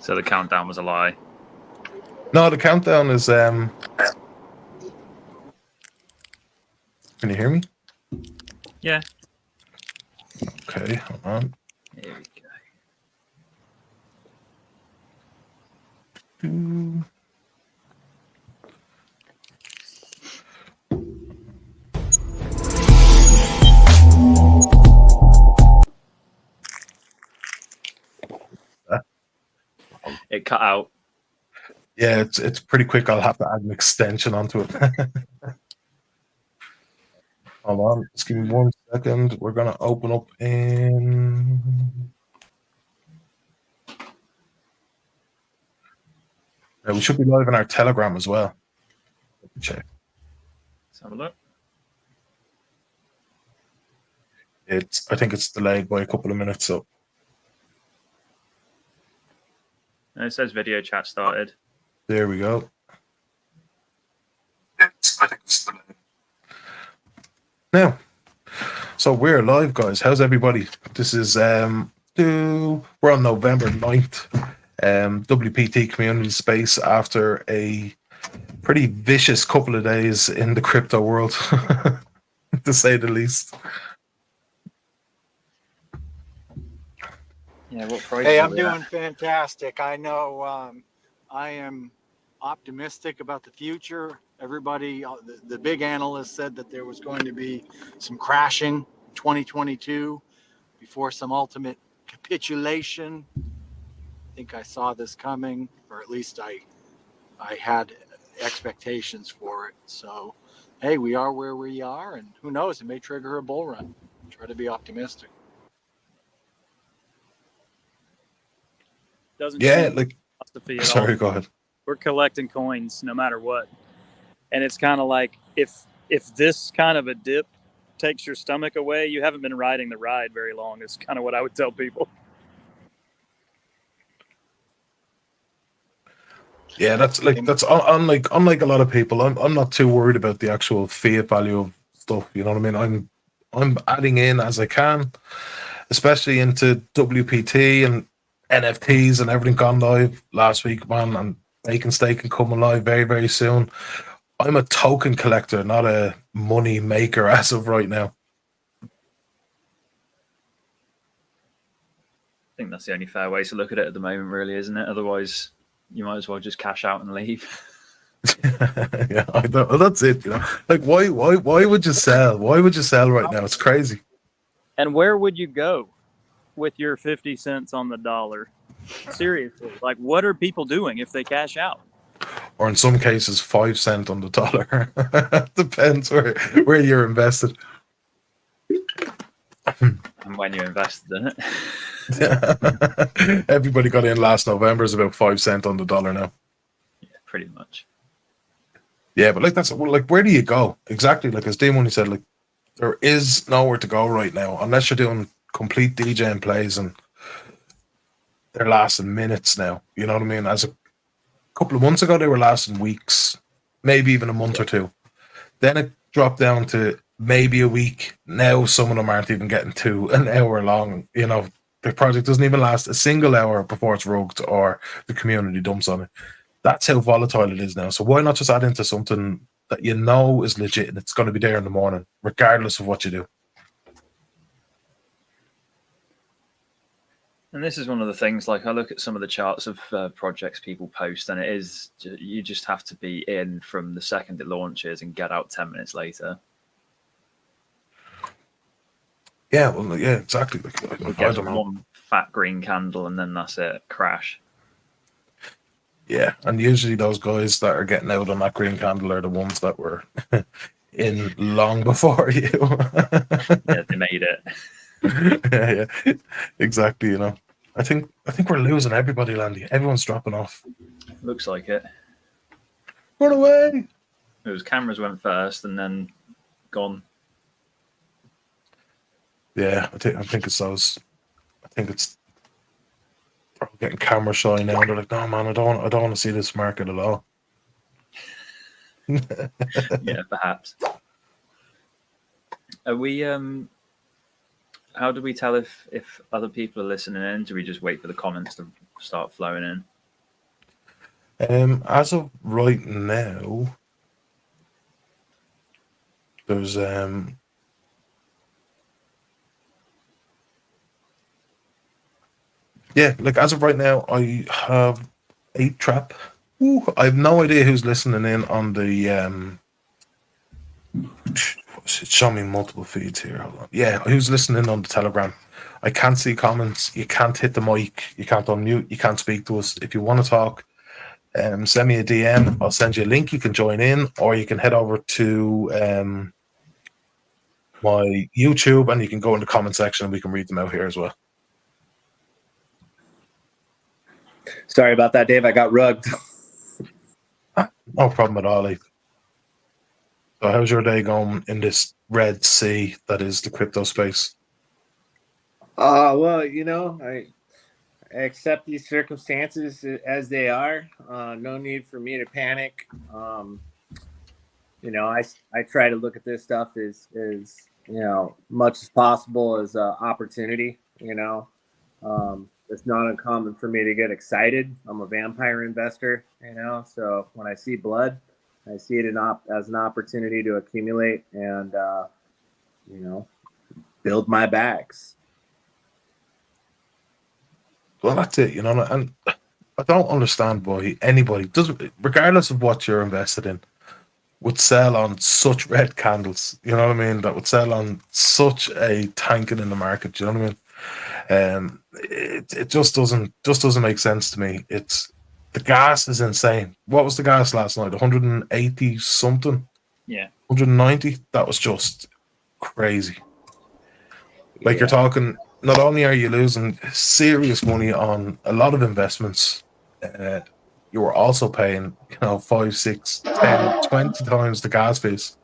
So the countdown was a lie. No, the countdown is Can you hear me? Yeah. Okay, hold on. Here we go. It cut out. Yeah, it's pretty quick. I'll have to add an extension onto it. Hold on, just give me 1 second. We're gonna open up in. We should be live in our Telegram as well. Let me check. Let's have a look. I think it's delayed by a couple of minutes. So And it says video chat started. there we go. I think it's delayed. Now, so we're live, guys. How's everybody? This is we're on November 9th. WPT Community Space after a pretty vicious couple of days in the crypto world, to say the least. Yeah, what price? Hey, I'm doing fantastic. I know I am optimistic about the future. Everybody, the big analysts said that there was going to be some crashing in 2022 before some ultimate capitulation. I think I saw this coming, or at least I had expectations for it. So, hey, we are where we are, and who knows, it may trigger a bull run. Try to be optimistic. Doesn't Yeah, change like. philosophy at Sorry, all. go ahead. We're collecting coins no matter what, and it's kind of like if this kind of a dip takes your stomach away, you haven't been riding the ride very long. Is kind of what I would tell people. Yeah, that's unlike a lot of people. I'm not too worried about the actual fiat value of stuff. You know what I mean? I'm adding in as I can, especially into WPT and NFTs and everything gone live last week, man. And Bacon Staking coming live very, very soon. I'm a token collector, not a money maker as of right now. I think that's the only fair way to look at it at the moment, really, isn't it? Otherwise, you might as well just cash out and leave. Yeah, I know. Well, that's it. You know, like why would you sell? Why would you sell right now? It's crazy. And where would you go with your 50 cents on the dollar? Seriously, like what are people doing if they cash out? Or in some cases, 5 cents on the dollar. Depends where you're invested. And when you invested in it. Everybody got in last November is about 5 cents on the dollar now. Yeah, pretty much. Yeah, but like that's like where do you go exactly? Like as Damon said, like there is nowhere to go right now unless you're doing complete DJing plays, and they're lasting minutes now. You know what I mean? As a couple of months ago, they were lasting weeks, maybe even a month or two. Then it dropped down to maybe a week. Now some of them aren't even getting to an hour long. You know, the project doesn't even last a single hour before it's rugged or the community dumps on it. That's how volatile it is now. So why not just add into something that you know is legit and it's going to be there in the morning, regardless of what you do? And this is one of the things, like I look at some of the charts of projects people post, and it is, you just have to be in from the second it launches and get out 10 minutes later. Yeah, well, yeah, exactly. I don't know. One fat green candle and then that's it, crash. Yeah, and usually those guys that are getting out on that green candle are the ones that were in long before you. Yeah, they made it. Yeah, exactly. You know, I think we're losing everybody, Landy. Everyone's dropping off. Looks like it. Run away! It was cameras went first and then gone. Yeah, I think it's those. I think it's getting camera shy now. They're like, no, man, I don't want to see this market at all. Yeah, perhaps. Are we? How do we tell if other people are listening in? Do we just wait for the comments to start flowing in? As of right now, there's yeah, like as of right now, I have 8 trap. Ooh, I have no idea who's listening in on the It's showing me multiple feeds here. Hold on. Yeah, who's listening on the Telegram? I can't see comments. You can't hit the mic. You can't unmute. You can't speak to us. If you want to talk, send me a DM. I'll send you a link. You can join in, or you can head over to my YouTube and you can go in the comment section and we can read them out here as well. Sorry about that, Dave. I got rugged. No problem at all. Like. So how's your day going in this Red Sea that is the crypto space? Well, I accept these circumstances as they are. No need for me to panic. I try to look at this stuff as much as possible as an opportunity. It's not uncommon for me to get excited. I'm a vampire investor, so when I see blood, I see it as an opportunity to accumulate and, build my bags. Well, that's it, and I don't understand why anybody does, regardless of what you're invested in, would sell on such red candles. You know what I mean? That would sell on such a tanking in the market. You know what I mean? It just doesn't make sense to me. The gas is insane. What was the gas last night? 180 something? Yeah. 190? That was just crazy. Like you're talking, not only are you losing serious money on a lot of investments, you were also paying, 5, 6, 10, 20 times the gas fees.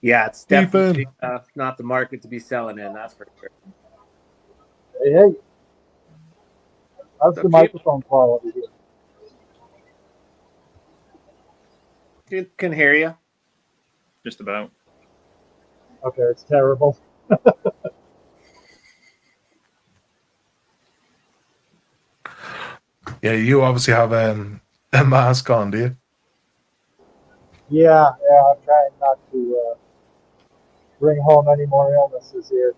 Yeah, it's definitely not the market to be selling in, that's for sure. Hey. How's the microphone quality here? Can hear you. Just about. Okay, it's terrible. Yeah, you obviously have a mask on, do you? Yeah, I'm trying not to bring home any more illnesses here.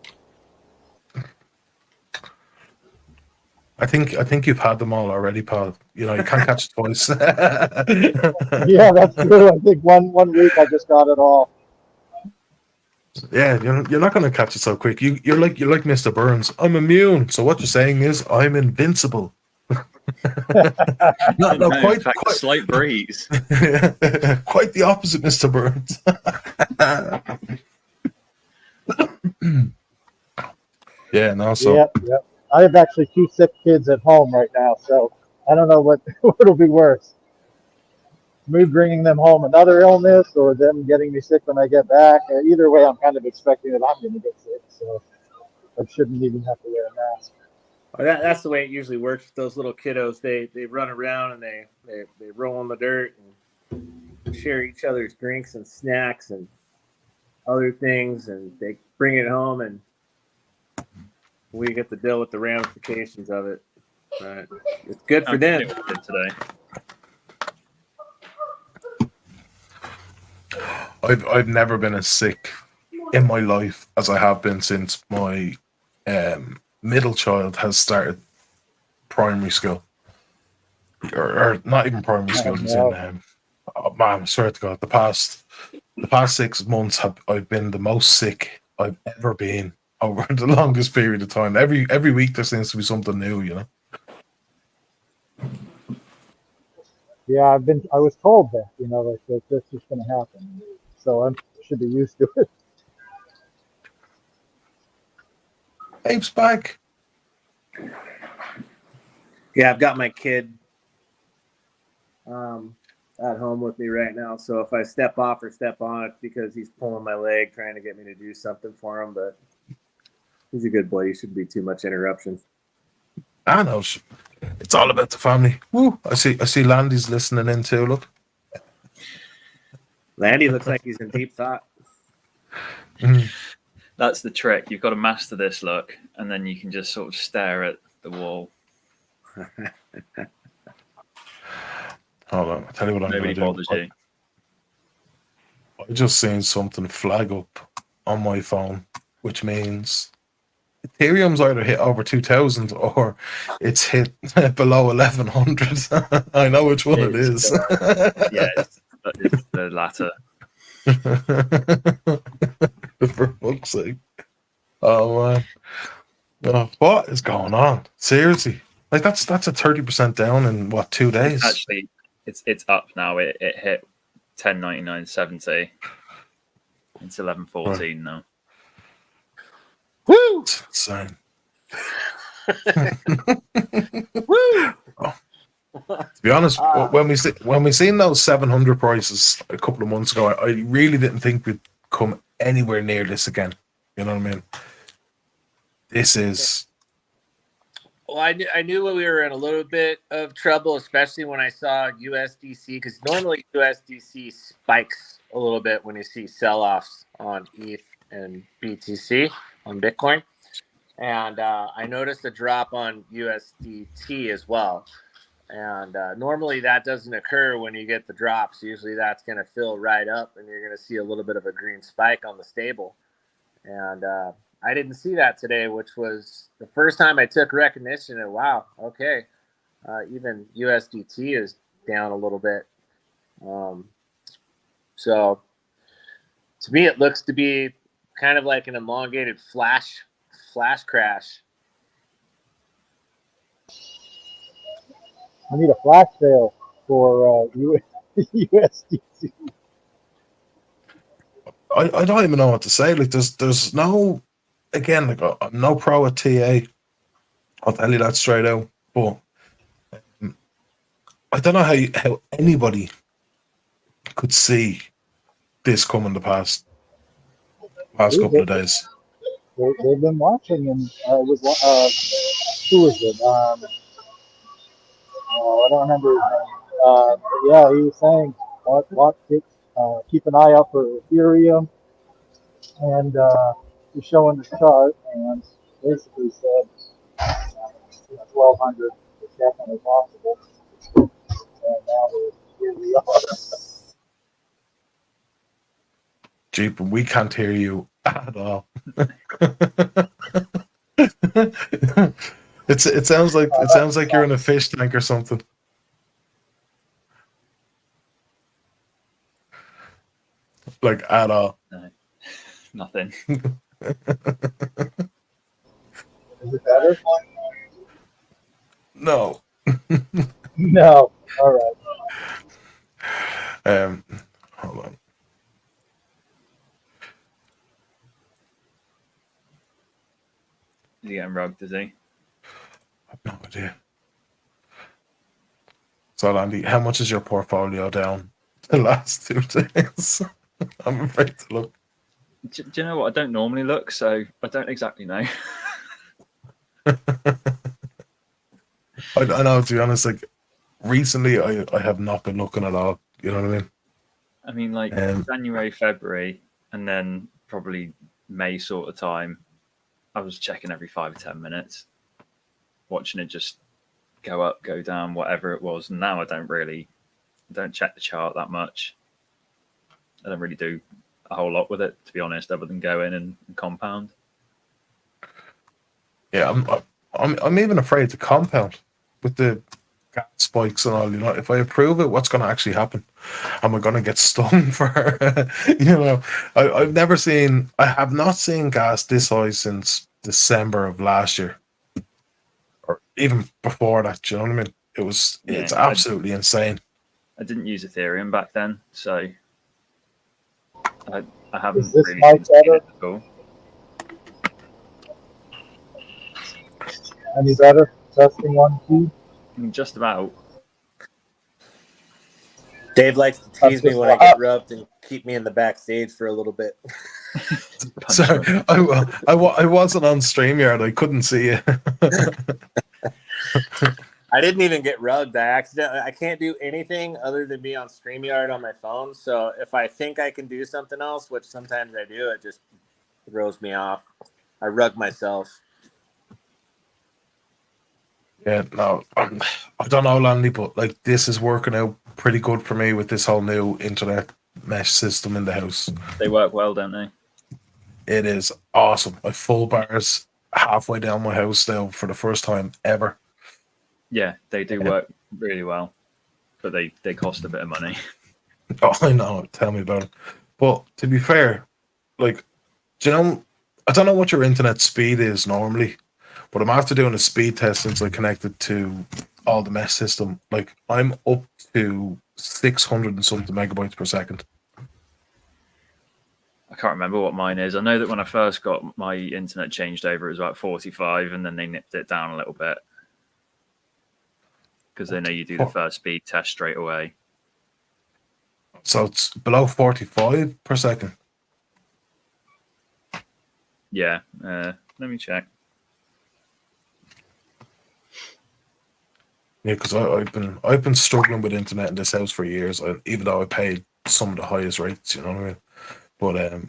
I think you've had them all already, Paul. You can't catch it twice. Yeah, that's true. I think one week I just got it all. Yeah, you're not going to catch it so quick. You're like Mr. Burns. I'm immune. So what you're saying is I'm invincible. no, quite a slight breeze. Quite the opposite, Mr. Burns. Yeah, no. So yep. I have actually 2 sick kids at home right now, so I don't know what'll be worse. Me bringing them home another illness or them getting me sick when I get back. Either way, I'm kind of expecting that I'm going to get sick, so I shouldn't even have to wear a mask. Well, that's the way it usually works with those little kiddos. They run around and they roll in the dirt and share each other's drinks and snacks and other things, and they bring it home and we get to deal with the ramifications of it. But it's good for them. Today. I've never been as sick in my life as I have been since my middle child has started primary school, or not even primary school. He's in. Oh man, I swear to God, the past 6 months I've been the most sick I've ever been over the longest period of time. Every week there seems to be something new, Yeah, I was told that, that this is going to happen, so I should be used to it. Abe's back. Yeah, I've got my kid at home with me right now, so if I step off or step on, it's because he's pulling my leg, trying to get me to do something for him, but he's a good boy. He shouldn't be too much interruption. I know. It's all about the family. Woo! I see Landy's listening in too, look. Landy looks like he's in deep thought. That's the trick. You've got to master this look, and then you can just sort of stare at the wall. Hold on, I'll tell you what I'm Nobody going bothers to do. you. I just seen something flag up on my phone, which means Ethereum's either hit over 2,000 or it's hit below 1,100. I know which one it is. Yeah, it's the latter. For fuck's sake. Oh man. Oh, what is going on? Seriously. Like that's a 30% down in what, 2 days? Actually, it's up now. It hit 10.99.70. It's 11.14 now. Woo! It's insane. Woo! To be honest, when we seen those 700 prices a couple of months ago, I really didn't think we'd come anywhere near this again. You know what I mean? This is. Well, I knew we were in a little bit of trouble, especially when I saw USDC, because normally USDC spikes a little bit when you see sell-offs on ETH and BTC on Bitcoin. And I noticed a drop on USDT as well. And normally that doesn't occur when you get the drops. Usually that's going to fill right up and you're going to see a little bit of a green spike on the stable. And I didn't see that today, which was the first time I took recognition of, wow, okay, even USDT is down a little bit. So to me, it looks to be kind of like an elongated flash crash. I need a flash sale for USDC. I don't even know what to say. Like there's no, again, like I'm no pro at TA. I'll tell you that straight out. But I don't know how anybody could see this coming the past couple of days. They've been watching, and it was who was it? I don't remember his name. But yeah, he was saying, keep an eye out for Ethereum, and he's showing the chart, and basically said 1,200 is definitely possible. And now here we are. Jeep, we can't hear you at all. It sounds like you're in a fish tank or something. Like at all. No, nothing. Is it better? No. No. All right. Hold on. Is he getting rugged, is he? I have no idea. So, Andy, how much is your portfolio down the last 2 days? I'm afraid to look. Do you know what? I don't normally look, so I don't exactly know. I know, to be honest, like recently I have not been looking at all. You know what I mean? I mean, like January, February, and then probably May sort of time, I was checking every 5 or 10 minutes, watching it just go up, go down, whatever it was. And now I don't check the chart that much. I don't really do a whole lot with it, to be honest, other than go in and compound. Yeah, I'm even afraid to compound with the gas spikes and all. You know, if I approve it, what's going to actually happen? Am I going to get stung for? You know, I have not seen gas this high since December of last year, or even before that. You know what I mean? It's absolutely insane. I didn't use Ethereum back then, so I haven't Is this really mic seen better? it at all. Any better? Testing 1, 2. I mean, just about. Dave likes to tease me when I get rubbed and keep me in the backstage for a little bit. Sorry, I wasn't on StreamYard. I couldn't see you. I didn't even get rubbed. I can't do anything other than be on StreamYard on my phone. So if I think I can do something else, which sometimes I do, it just throws me off. I rug myself. Yeah, no, I don't know, Landy, but like this is working out pretty good for me with this whole new internet mesh system in the house. They work well, don't they? It is awesome. I full bars halfway down my house now for the first time ever. Yeah, they do work really well, but they cost a bit of money. Oh, I know. Tell me about it. But to be fair, like, do you know, I don't know what your internet speed is normally, but I'm after doing a speed test since I connected to all the mesh system. Like, I'm up to 600 and something megabytes per second. I can't remember what mine is. I know that when I first got my internet changed over, it was about 45, and then they nipped it down a little bit because they know you do the first speed test straight away. So it's below 45 per second. Yeah, let me check. Yeah, because I've been struggling with internet in this house for years, even though I paid some of the highest rates. You know what I mean? But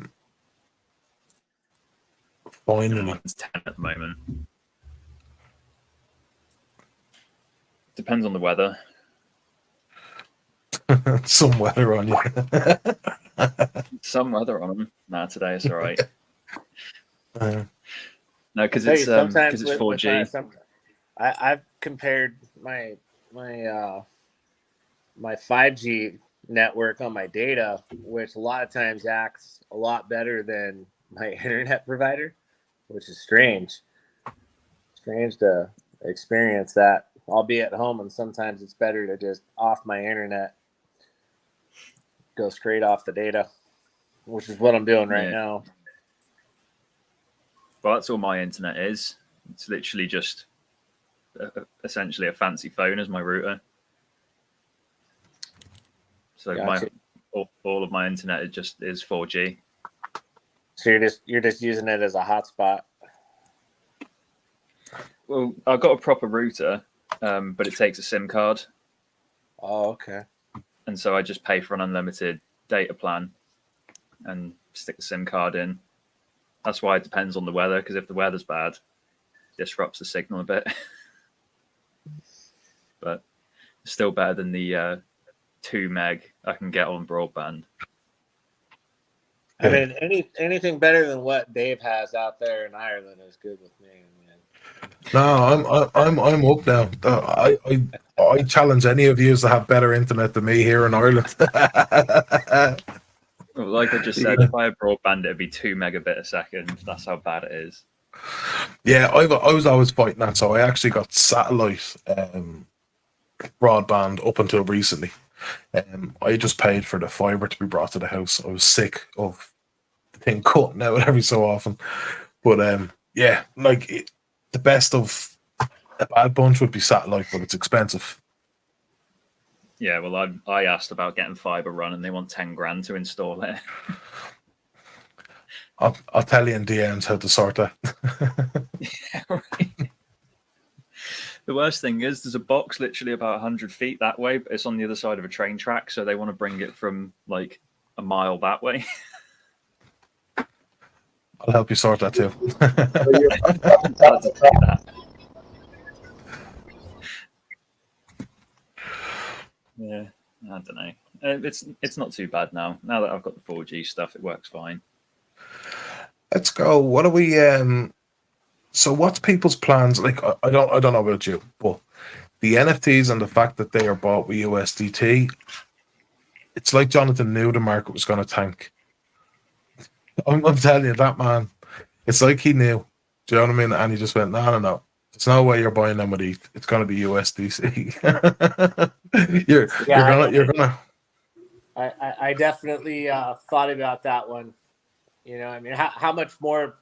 finally, Mine's 10 at the moment. Depends on the weather. some weather on you. Some weather on them. Nah, today it's all right. Uh, No, because I'll it's tell you, sometimes 4G. I've compared my 5G network on my data, which a lot of times acts a lot better than my internet provider, which is strange. Strange to experience that. I'll be at home, and sometimes it's better to just off my internet, go straight off the data, which is what I'm doing right now. Well, that's all my internet is. It's literally just essentially a fancy phone as my router. So Gotcha. all of my internet is 4G. So you're just using it as a hotspot. Well, I've got a proper router, but it takes a SIM card. Oh, okay. And so I just pay for an unlimited data plan and stick the SIM card in. That's why it depends on the weather, because if the weather's bad, it disrupts the signal a bit. But it's still better than the 2 meg I can get on broadband. I mean, anything better than what Dave has out there in Ireland is good with me. Man. No, I'm up now. I challenge any of you to have better internet than me here in Ireland. Well, like I just said, if I had broadband, it'd be 2 megabit a second. That's how bad it is. Yeah, I was always fighting that, so I actually got satellite broadband up until recently. I just paid for the fiber to be brought to the house. I was sick of the thing cutting out every so often. But yeah, like the best of a bad bunch would be satellite, but it's expensive. Yeah, well, I asked about getting fiber run, and they want 10 grand to install it. I'll tell you in DMs how to sort that. Yeah, right. The worst thing is there's a box literally about 100 feet that way, but it's on the other side of a train track, so they want to bring it from like a mile that way. I'll help you sort that too. Hard to do that. Yeah, I don't know. It's not too bad now. Now that I've got the 4G stuff, it works fine. Let's go. What are we? So what's people's plans? Like I don't know about you, but the NFTs and the fact that they are bought with USDT, it's like Jonathan knew the market was going to tank. I'm telling you, that man, it's like he knew. Do you know what I mean? And he just went, no. There's no way you're buying them with ETH. It's going to be USDC. you're gonna. I definitely thought about that one. You know, I mean, how much more?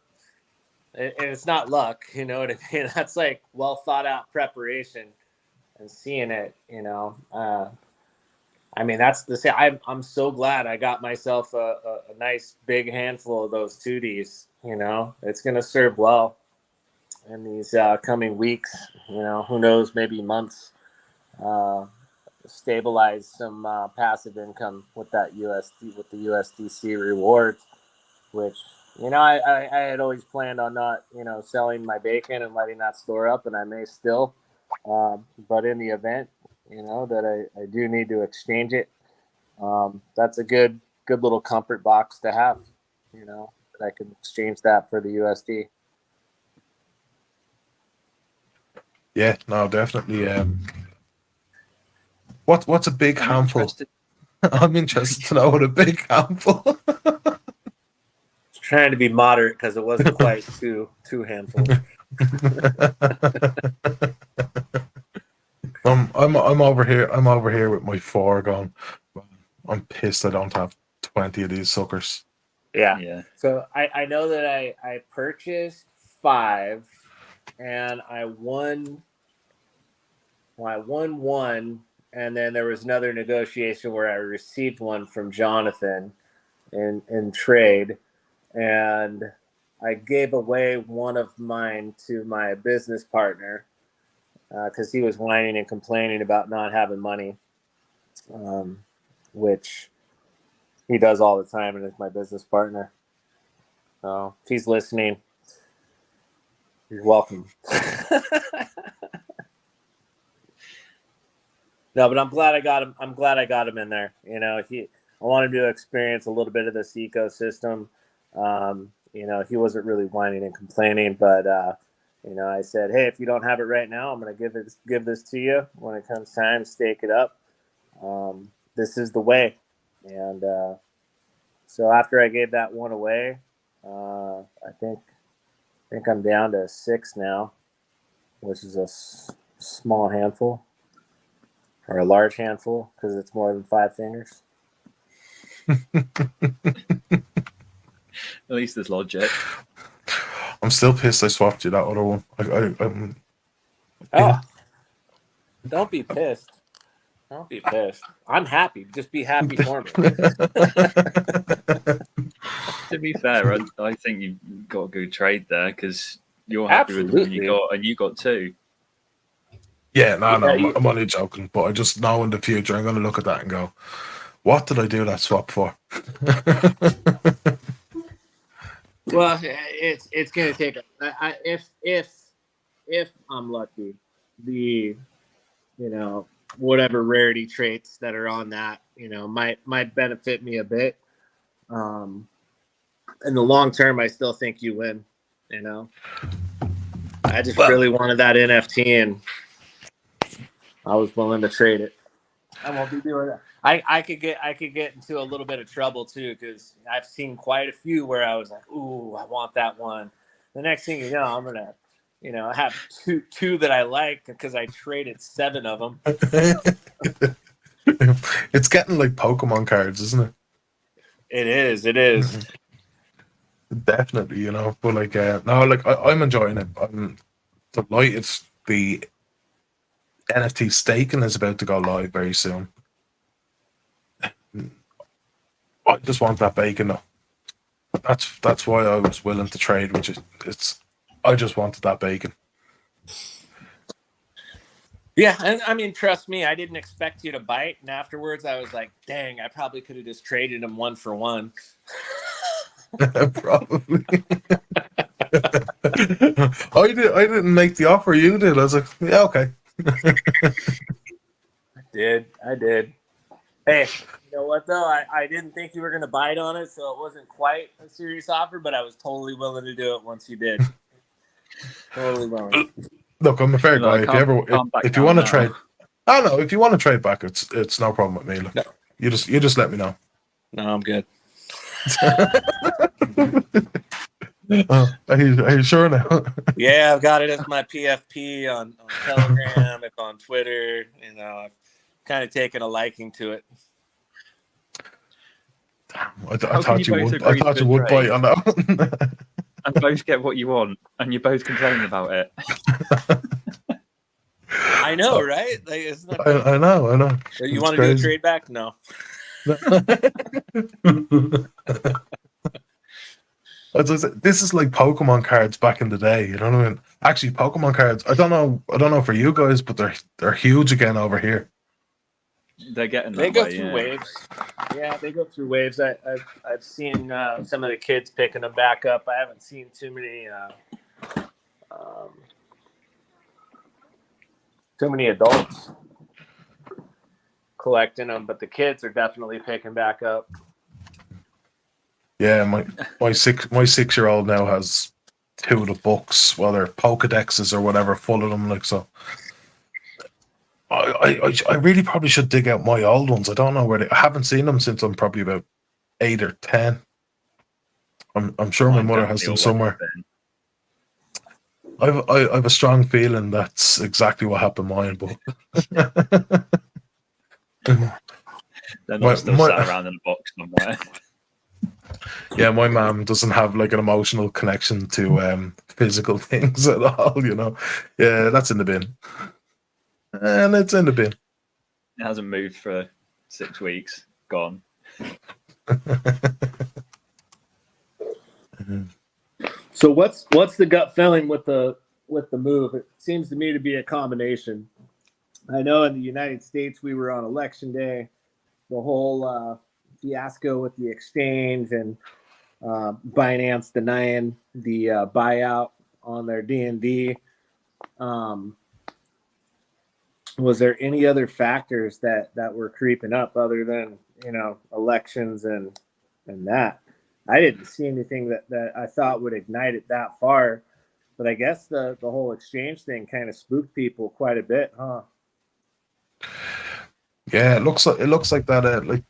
And it's not luck, you know what I mean? That's like well thought out preparation and seeing it. You know, I mean, that's the same. I'm so glad I got myself a nice big handful of those 2Ds. You know, it's gonna serve well in these coming weeks. You know, who knows, maybe months. Stabilize some passive income with that with the USDC rewards, which, you know, I had always planned on not, you know, selling my bacon and letting that store up, and I may still. But in the event that I do need to exchange it. That's a good little comfort box to have, that I can exchange that for the USD. Yeah, no, definitely. What's a big I'm handful? interested. I'm interested to know what a big handful. Trying to be moderate because it wasn't quite two handfuls. I'm over here. I'm over here with my 4 going. I'm pissed I don't have 20 of these suckers. Yeah. So I know that I purchased 5, and I won. Well, I won 1, and then there was another negotiation where I received 1 from Jonathan in trade, and I gave away 1 of mine to my business partner because he was whining and complaining about not having money, which he does all the time, and is my business partner. So if he's listening, you're welcome. No, but I'm glad I got him. I'm glad I got him in there. I wanted to experience a little bit of this ecosystem. He wasn't really whining and complaining, but I said, hey, if you don't have it right now, I'm going to give this to you when it comes time to stake it up. This is the way. And so after I gave that 1 away, I think I'm down to 6 now, which is a small handful. Or a large handful because it's more than 5 fingers. At least there's logic. I'm still pissed I swapped you that other one. Don't be pissed. Don't be pissed. I'm happy. Just be happy for me. To be fair, I think you got a good trade there because you're happy with the one you got, and you got 2. Yeah, no, I'm only joking. But I just know in the future I'm going to look at that and go, what did I do that swap for? Well, it's going to take if I'm lucky, the whatever rarity traits that are on that might benefit me a bit. In the long term, I still think you win. I just really wanted that NFT, and I was willing to trade it. I won't be doing that. I could get into a little bit of trouble too because I've seen quite a few where I was like, "Ooh, I want that one." The next thing you know, I'm gonna, have two that I like because I traded 7 of them. It's getting like Pokemon cards, isn't it? It is. It is. Definitely, But I'm enjoying it. I'm delighted. The NFT staking is about to go live very soon. I just want that bacon though. That's why I was willing to trade, I just wanted that bacon. Yeah, and I mean, trust me, I didn't expect you to bite, and afterwards I was like, dang, I probably could have just traded him 1 for 1. Probably. I didn't make the offer, you did. I was like, yeah, okay. I did. Hey, you know what though? I didn't think you were going to bite on it, so it wasn't quite a serious offer, but I was totally willing to do it once you did. Totally willing. Look, I'm a fair guy. If you want to trade, I don't know. If you want to trade back, it's no problem with me. Look, no. You just let me know. No, I'm good. Are you sure now? Yeah, I've got it as my PFP on Telegram, it's on Twitter. I've kind of taken a liking to it. I thought you would bite on that one. And both get what you want, and you're both complaining about it. I know, right? Like, isn't that I know. You want to do a trade back? No. This is like Pokemon cards back in the day. You know what I mean? Actually, Pokemon cards. I don't know for you guys, but they're huge again over here. They're getting they go through waves. Yeah, they go through waves. I've seen some of the kids picking them back up. I haven't seen too many adults. collecting them, but the kids are definitely picking back up. Yeah, my 6-year-old now has 2 of the books, well, they're Pokedexes or whatever, full of them. Like, so I really probably should dig out my old ones. I don't know where I haven't seen them since I'm probably about 8 or 10. I'm sure my mother has them somewhere. I have a strong feeling that's exactly what happened to mine, but they're not still sat around in a box somewhere. Yeah, my mom doesn't have like an emotional connection to physical things at all, you know. Yeah, that's in the bin. And it's in the bin. It hasn't moved for 6 weeks. Gone. So what's the gut feeling with the move? It seems to me to be a combination. I know in the United States we were on election day, the whole fiasco with the exchange and Binance denying the buyout on their D&D. Was there any other factors that were creeping up other than, you know, elections and that? I didn't see anything that I thought would ignite it that far, but I guess the whole exchange thing kind of spooked people quite a bit, huh? Yeah, it looks like that. Like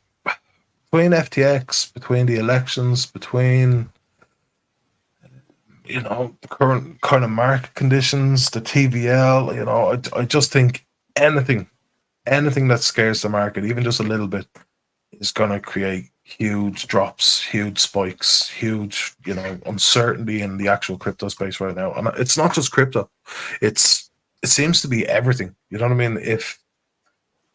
between FTX, between the elections, between, you know, the current kind of market conditions, the TVL, you know, I just think anything that scares the market, even just a little bit, is going to create huge drops, huge spikes, huge, you know, uncertainty in the actual crypto space right now. And it's not just crypto; it seems to be everything. You know what I mean? If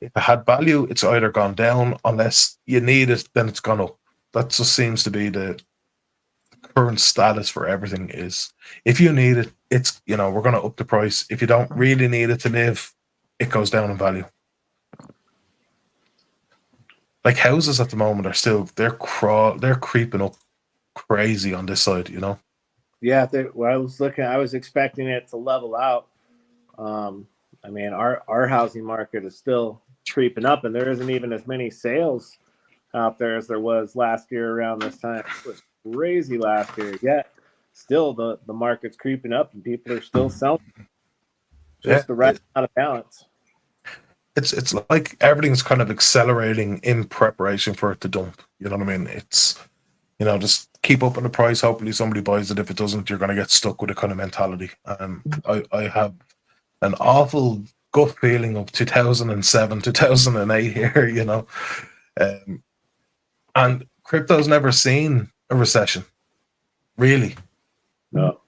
it had value, it's either gone down. Unless you need it, then it's gone up. That just seems to be the current status for everything. Is if you need it, it's, you know, we're going to up the price. If you don't really need it to live, it goes down in value. Like houses at the moment are still they're creeping up crazy on this side, you know. Yeah, I was expecting it to level out. I mean, our housing market is still creeping up, and there isn't even as many sales out there as there was last year around this time. It was crazy last year. Yet still the market's creeping up, and people are still selling. Just the right amount of balance. It's like everything's kind of accelerating in preparation for it to dump. You know what I mean? It's, you know, just keep up on the price. Hopefully somebody buys it. If it doesn't, you're going to get stuck with a kind of mentality. I have an awful gut feeling of 2007, 2008 here, you know. And crypto's never seen a recession, really. No.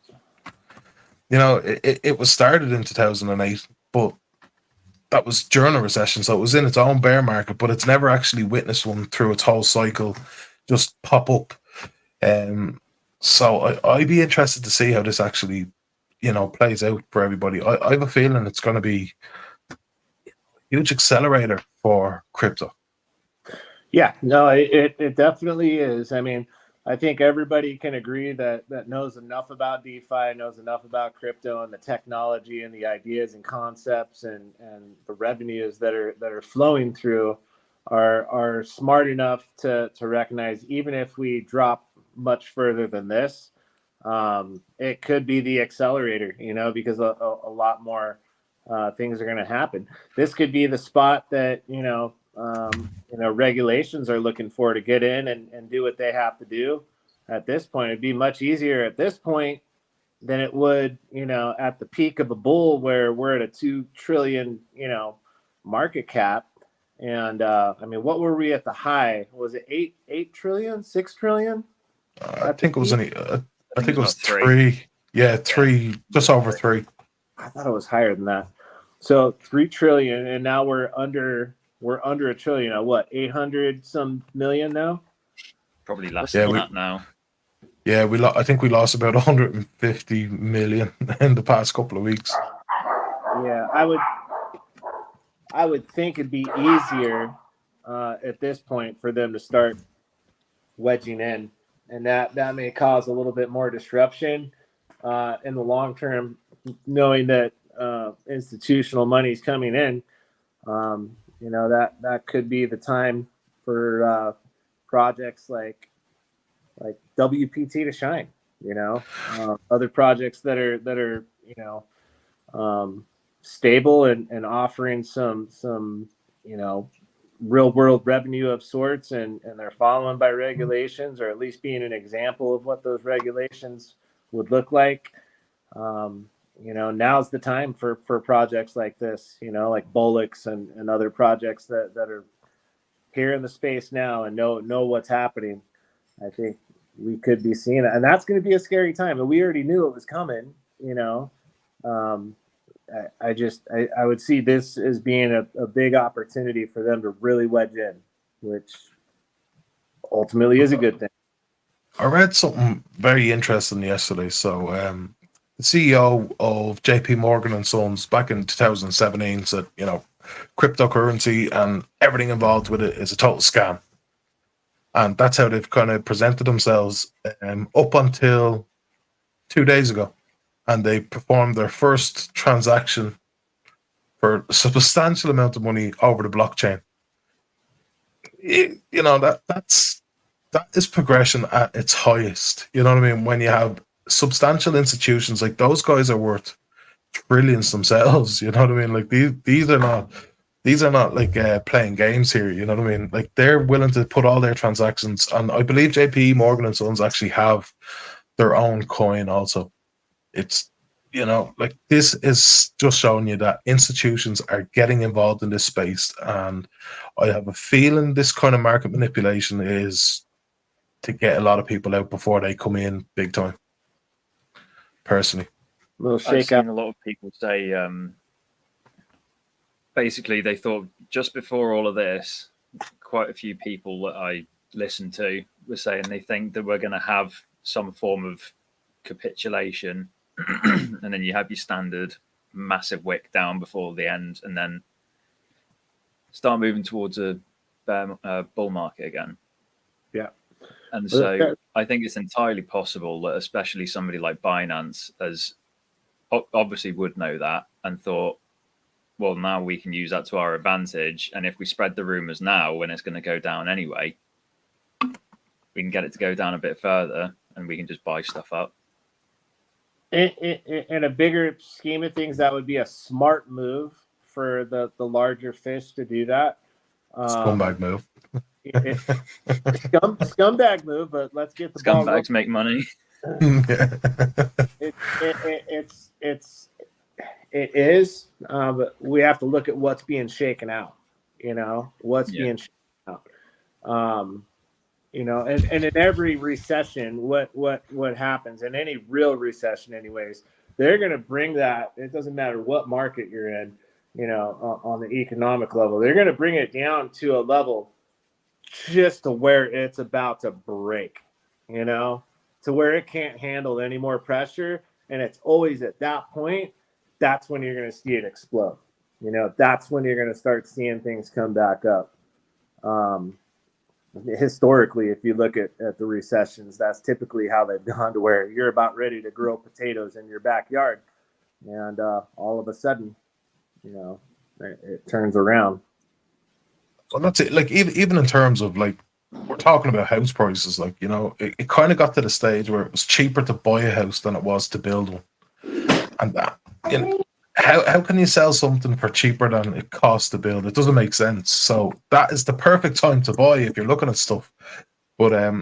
You know, it was started in 2008, but that was during a recession, so it was in its own bear market, but it's never actually witnessed one through its whole cycle just pop up. So I'd be interested to see how this actually, you know, plays out for everybody. I have a feeling it's going to be a huge accelerator for crypto. Yeah, no, it definitely is. I mean, I think everybody can agree that knows enough about DeFi, knows enough about crypto and the technology and the ideas and concepts and the revenues that are flowing through are smart enough to recognize, even if we drop much further than this, it could be the accelerator, you know, because a lot more things are going to happen. This could be the spot that, regulations are looking for to get in and do what they have to do. At this point, it'd be much easier at this point than it would, you know, at the peak of a bull where we're at a 2 trillion, you know, market cap. And I mean, what were we at the high? Was it 8 trillion, 6 trillion? I think it was I think it was 3. Yeah, 3, just over 3. I thought it was higher than that. So 3 trillion, and now we're under a trillion. What, 800 some million now? Probably less than that now. Yeah, I think we lost about 150 million in the past couple of weeks. Yeah, I would think it'd be easier at this point for them to start wedging in, and that may cause a little bit more disruption in the long term, knowing that institutional money is coming in. that could be the time for projects like WPT to shine. Other projects that are stable and offering some real world revenue of sorts, and they're following by regulations, or at least being an example of what those regulations would look like. Now's the time for projects like this, like Bullocks and other projects that are here in the space now and know what's happening. I think we could be seeing it, and that's going to be a scary time. And we already knew it was coming. I would see this as being a big opportunity for them to really wedge in, which ultimately is a good thing. I read something very interesting yesterday. So the CEO of JP Morgan and Sons back in 2017 said, cryptocurrency and everything involved with it is a total scam. And that's how they've kind of presented themselves up until 2 days ago. And they performed their first transaction for a substantial amount of money over the blockchain. That is progression at its highest. You know what I mean? When you have substantial institutions, like those guys are worth trillions themselves. You know what I mean? Like these are not like playing games here. You know what I mean? Like they're willing to put all their transactions, and I believe JP Morgan and Sons actually have their own coin also. It's, like this is just showing you that institutions are getting involved in this space, and I have a feeling this kind of market manipulation is to get a lot of people out before they come in big time. Personally, I've seen a lot of people say basically they thought just before all of this, quite a few people that I listened to were saying they think that we're going to have some form of capitulation, and then you have your standard massive wick down before the end, and then start moving towards a bull market again. Yeah. And so I think it's entirely possible that especially somebody like Binance as obviously would know that and thought, well, now we can use that to our advantage. And if we spread the rumors now when it's going to go down anyway, we can get it to go down a bit further and we can just buy stuff up. In a bigger scheme of things, that would be a smart move for the larger fish to do that. Scumbag move. Scumbag move, but let's get the scumbags make money. It is, but we have to look at what's being shaken out. Being shaken out. And in every recession, what happens in any real recession, anyways, they're going to bring that. It doesn't matter what market you're in, on the economic level, they're going to bring it down to a level just to where it's about to break, to where it can't handle any more pressure. And it's always at that point, that's when you're going to see it explode. That's when you're going to start seeing things come back up. Historically, if you look at the recessions, that's typically how they've gone, to where you're about ready to grow potatoes in your backyard. And all of a sudden, it turns around. Well, that's it. Like even in terms of, like, we're talking about house prices, like, it kind of got to the stage where it was cheaper to buy a house than it was to build one. And that, how can you sell something for cheaper than it costs to build? It doesn't make sense. So that is the perfect time to buy if you're looking at stuff. But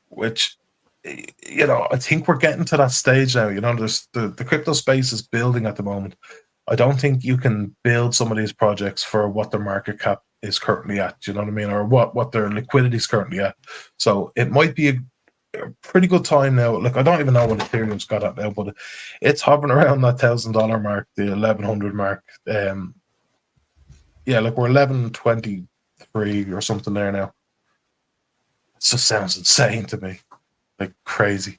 which, I think we're getting to that stage now. There's the crypto space is building at the moment. I don't think you can build some of these projects for what their market cap is currently at, you know what I mean, or what their liquidity is currently at. So it might be a pretty good time now. Like, I don't even know what Ethereum's got at now, but it's hovering around that $1,000 mark, the 1,100 mark. Like we're 1123 or something there now. It just sounds insane to me, like crazy.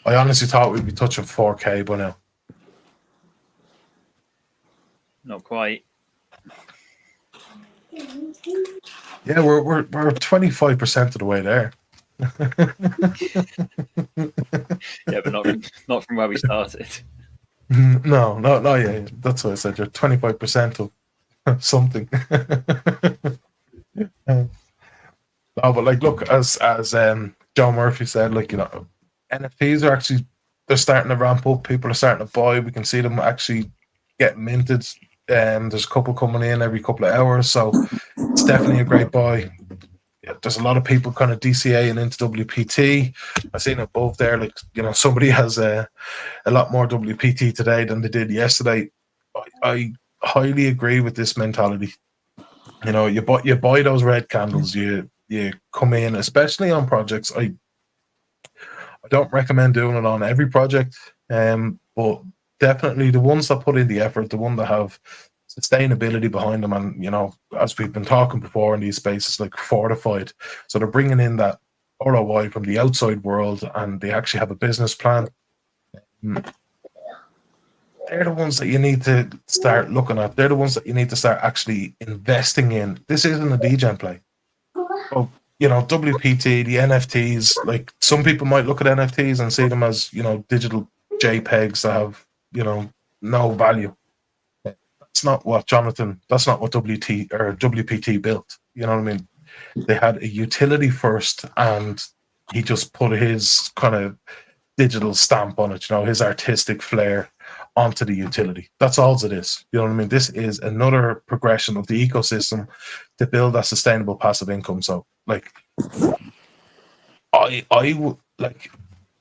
I honestly thought we'd be touching 4K by now. Not quite. Yeah, we're 25% of the way there. Yeah, but not from where we started. No, yeah. That's what I said. You're 25% of something. No, but like, look, as John Murphy said, like, NFTs are actually, they're starting to ramp up. People are starting to buy. We can see them actually get minted. There's a couple coming in every couple of hours, so it's definitely a great buy. Yeah, there's a lot of people kind of DCAing into WPT. I seen above there, like, somebody has a lot more WPT today than they did yesterday. I highly agree with this mentality. You buy those red candles. You come in, especially on projects. I don't recommend doing it on every project, but definitely the ones that put in the effort, the one that have sustainability behind them, and as we've been talking before in these spaces, like fortified, so they're bringing in that ROI from the outside world, and they actually have a business plan. They're the ones that you need to start looking at. They're the ones that you need to start actually investing in. This isn't a DGen play. Oh, WPT, the NFTs, like, some people might look at NFTs and see them as, digital JPEGs that have, no value. That's not what WPT built. You know what I mean? They had a utility first, and he just put his kind of digital stamp on it, his artistic flair onto the utility. That's all it is. You know what I mean? This is another progression of the ecosystem to build that sustainable passive income. So, like, I would, like,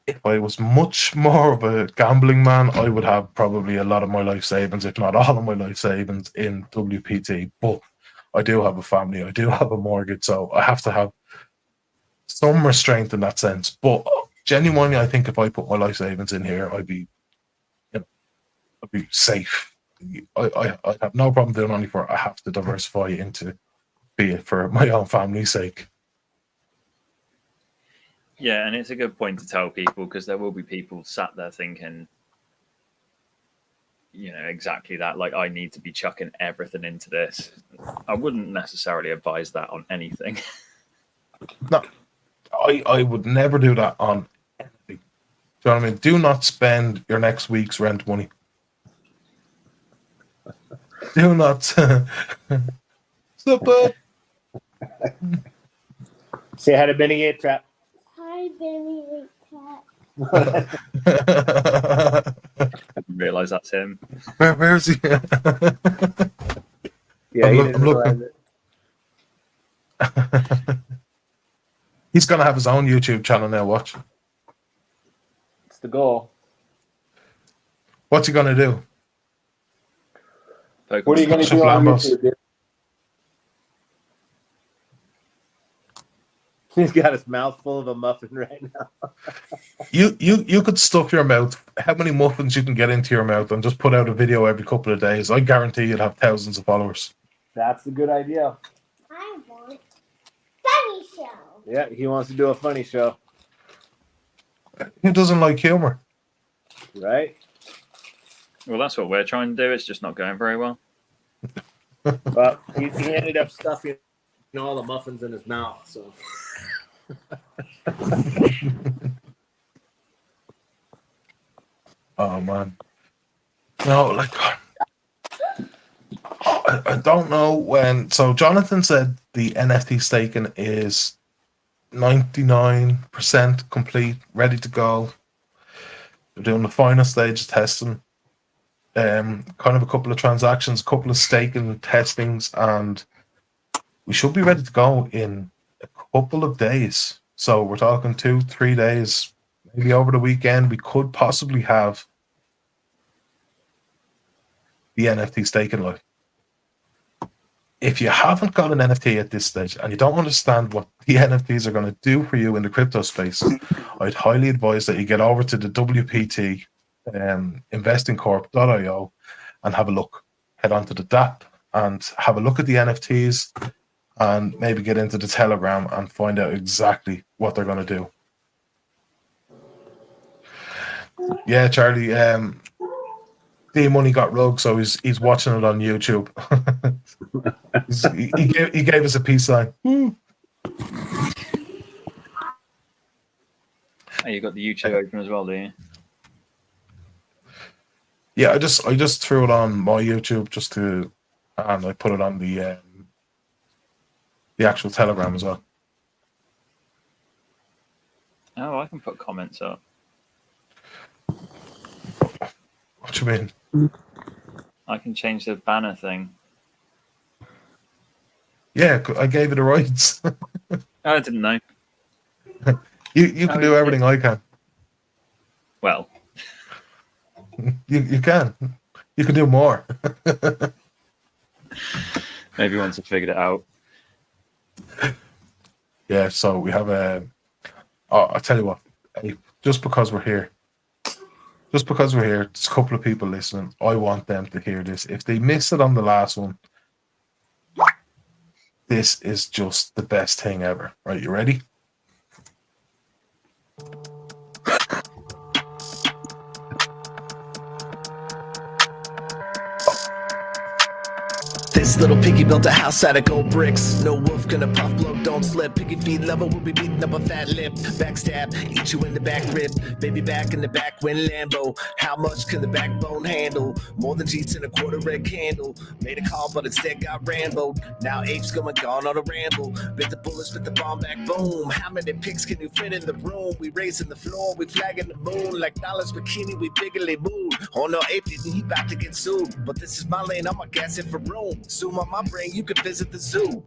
if I was much more of a gambling man, I would have probably a lot of my life savings, if not all of my life savings, in WPT. But I do have a family, I do have a mortgage, so I have to have some restraint in that sense. But genuinely, I think if I put my life savings in here, I'd be safe. I have no problem doing only for I have to diversify into, be it for my own family's sake. Yeah, and it's a good point to tell people, because there will be people sat there thinking, exactly that. Like, I need to be chucking everything into this. I wouldn't necessarily advise that on anything. No, I would never do that on anything. Do you know what I mean? Do not spend your next week's rent money. Do not. Super. Say hi to Benny Gate Trap. Hi, Benny Gate Trap. I didn't realise that's him. Where is he? Yeah, he didn't realize it. He's gonna have his own YouTube channel now. Watch. It's the goal. What's he gonna do? Pokemon. What are you going to do on YouTube, dude? He's got his mouth full of a muffin right now. You could stuff your mouth. How many muffins you can get into your mouth, and just put out a video every couple of days. I guarantee you'd have thousands of followers. That's a good idea. I want funny show. Yeah, he wants to do a funny show. Who doesn't like humor? Right? Well, that's what we're trying to do. It's just not going very well. Well, he ended up stuffing all the muffins in his mouth. So. Oh man, no, like, I don't know when. So Jonathan said the NFT staking is 99% complete, ready to go. They're doing the final stage of testing. Kind of a couple of transactions, a couple of staking testings, and we should be ready to go in a couple of days. So we're talking 2-3 days, maybe over the weekend. We could possibly have the NFT staking live. If you haven't got an NFT at this stage and you don't understand what the NFTs are going to do for you in the crypto space, I'd highly advise that you get over to the WPT investingcorp.io and have a look. Head on to the DApp and have a look at the NFTs, and maybe get into the Telegram and find out exactly what they're going to do. Yeah, Charlie, D-Money got rogue, so he's watching it on YouTube. he gave us a peace sign. Oh, you got the YouTube open as well, do you? Yeah, I just threw it on my YouTube just to, and I put it on the actual Telegram as well. Oh, I can put comments up. What do you mean? I can change the banner thing. Yeah, I gave you the rights. I didn't know. You can do everything I can. Well, you can. You can do more. maybe once I figured it out. Yeah, so we have a. Oh, I'll tell you what. Just because we're here, there's a couple of people listening. I want them to hear this. If they missed it on the last one, this is just the best thing ever. Right, you ready? This little piggy built a house out of gold bricks. No wolf gonna puff, blow, don't slip. Piggy feet level, we'll be beating up a fat lip. Backstab, eat you in the back rib. Baby back in the back when Lambo. How much can the backbone handle? More than Jeets in a quarter red candle. Made a call, but instead got ramboed. Now apes going gone on a ramble. Bit the bullets with the bomb back, boom. How many pigs can you fit in the room? We raising the floor, we flagging the moon. Like Dollars Bikini, we bigly move. Oh no, ape didn't, he about to get sued. But this is my lane, I'ma gas it for room. Zoom on my brain, you can visit the zoo.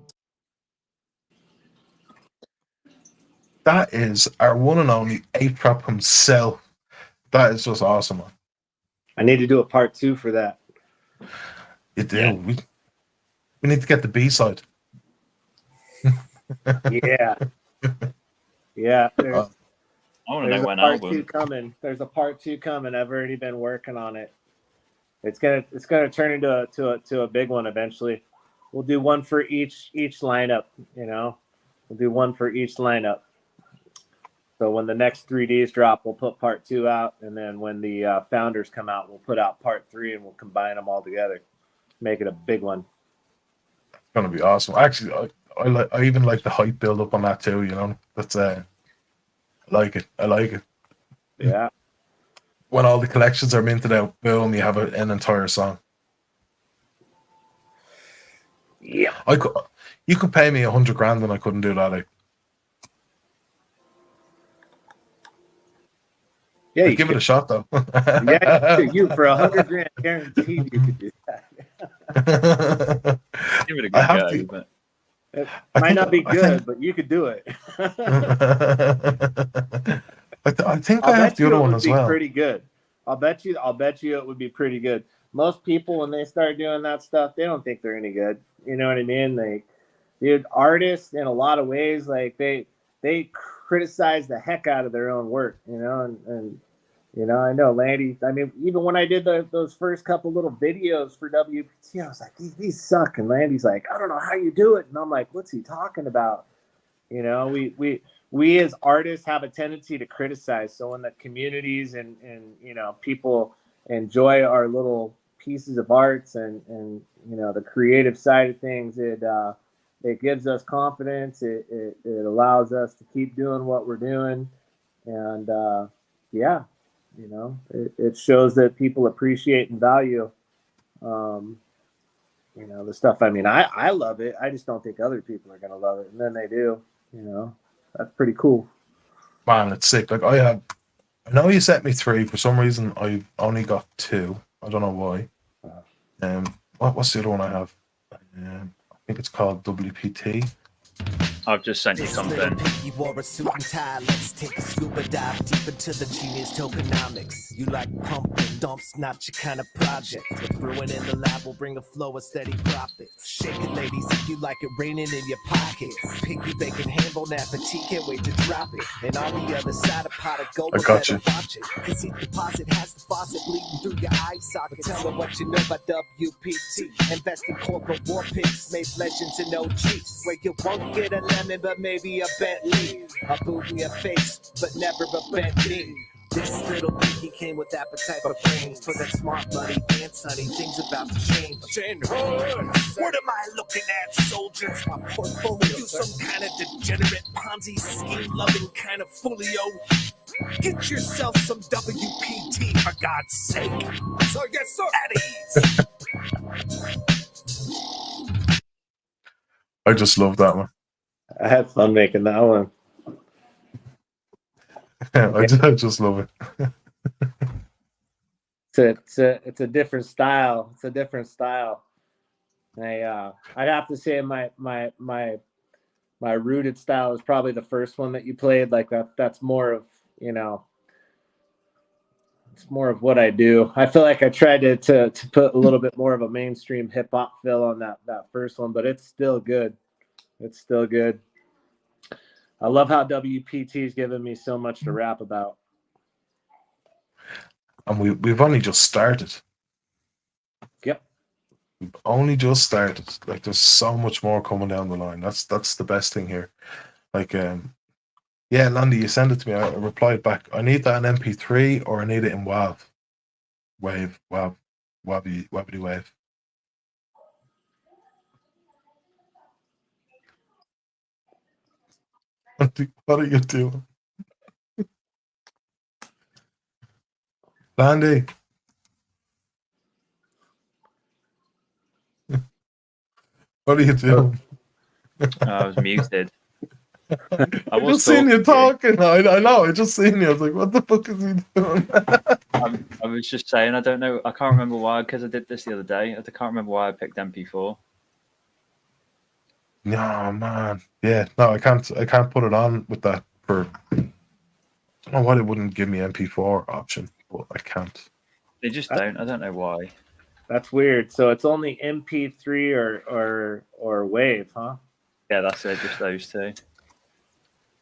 That is our one and only Ape Trap himself. That is just awesome, man. I need to do a part 2 for that. You do. Yeah. We need to get the B-side. Yeah. Yeah. I want to know when part 2 coming. There's a part 2 coming. I've already been working on it. It's gonna turn into a big one eventually. We'll do one for each lineup, you know. We'll do one for each lineup. So when the next 3Ds drop, we'll put part 2 out, and then when the founders come out, we'll put out part 3, and we'll combine them all together, make it a big one. It's gonna be awesome. Actually, I even like the hype build up on that too. You know, that's I like it. Yeah. When all the collections are minted out, boom, you have an entire song. Yeah. You could pay me $100,000 and I couldn't do that. Yeah, give it a shot though. Yeah, you for $100,000 guaranteed you could do that. Give it a good go. It might not be good, but you could do it. I think I have the other one as well. Pretty good. I'll bet you it would be pretty good. Most people, when they start doing that stuff, they don't think they're any good. You know what I mean? Like, dude, artists in a lot of ways, like they criticize the heck out of their own work. You know, and you know, I know Landy. I mean, even when I did those first couple little videos for WPT, I was like, these suck. And Landy's like, I don't know how you do it. And I'm like, what's he talking about? You know, we as artists have a tendency to criticize. So when the communities and you know, people enjoy our little pieces of arts and you know, the creative side of things, it gives us confidence. It allows us to keep doing what we're doing. And yeah, you know, it shows that people appreciate and value you know, the stuff. I mean, I love it. I just don't think other people are gonna love it. And then they do, you know. That's pretty cool. Man, it's sick. Like I know you sent me 3. For some reason, I've only got 2. I don't know why. What's the other one I have? I think it's called WPT. I've just sent you something. You wore a suit and tie. Let's take a scuba dive deep into the genius tokenomics. You like pump and dumps, not your kind of project. With brewing in the lab, will bring a flow of steady profits. Shake it, ladies, if you like it raining in your pocket. Piggy bacon, handle that fatigue, can't wait to drop it. And on the other side, a pot of gold. I got you. Watch it. Cause each deposit has the faucet bleeding through your eye socket. Tell them what you know about WPT. Invest in corporate war pigs, made legends and OGs. Where you won't get a lemon, but maybe a Bentley. A boot in your face, but never a Bentley. This little pinky came with appetite for brains. For that smart money, dance honey, things about to change. What am I looking at, soldiers? My portfolio, some kind of degenerate Ponzi scheme loving kind of folio. Get yourself some WPT for God's sake. So yes, sir. At ease. I just love that one. I had fun making that one. I just love it. It's a different style. It's a different style. I'd have to say my rooted style is probably the first one that you played. Like that's more of, you know, it's more of what I do. I feel like I tried to put a little bit more of a mainstream hip hop feel on that first one, but it's still good. It's still good. I love how WPT's given me so much to rap about. And we've only just started. Yep. We've only just started. Like there's so much more coming down the line. That's the best thing here. Like yeah, Landy, you send it to me. I replied back. I need that in MP3 or I need it in WAV. WAV. What are you doing? Landy. What are you doing? I was muted. I just seen you talking. I know. I just seen you. I was like, what the fuck is he doing? I was just saying, I don't know. I can't remember why, because I did this the other day. I can't remember why I picked MP4. No, man. Yeah, no, I can't put it on with that for. I don't know why they wouldn't give me MP4 option, but I can't. They just don't. I don't know why. That's weird. So it's only MP3 or Wave, huh? Yeah, that's it. Just those two.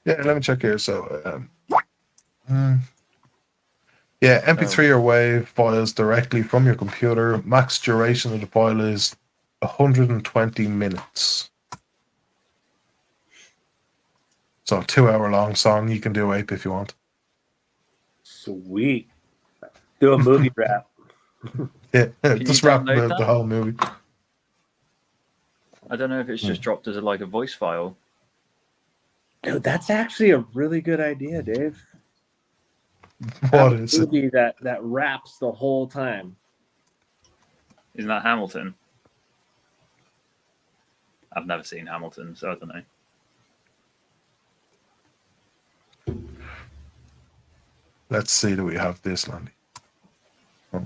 Yeah, let me check here. So, yeah, MP3 or WAV files directly from your computer. Max duration of the file is 120 minutes. So, 2 hour long song. You can do ape if you want. Sweet. Do a movie rap. Yeah, just wrap the whole movie. I don't know if it's just dropped as a voice file. Dude, that's actually a really good idea, Dave. What is it? Movie that raps the whole time. Isn't that Hamilton? I've never seen Hamilton, so I don't know. Let's see, do we have this, Landy? I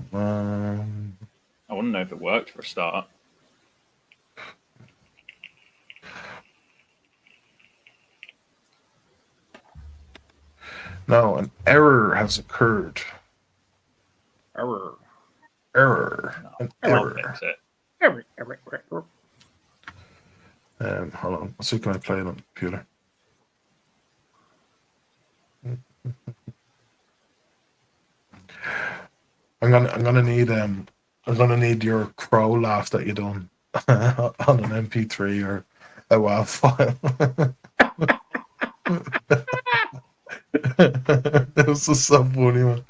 want to know if it worked for a start. No, an error has occurred. Error. An I'll error. fix it. Error. Hold on. Let's see, can I play it on the computer? I'm gonna need your crow laugh that you done on an MP3 or a WAV file. It was just so funny,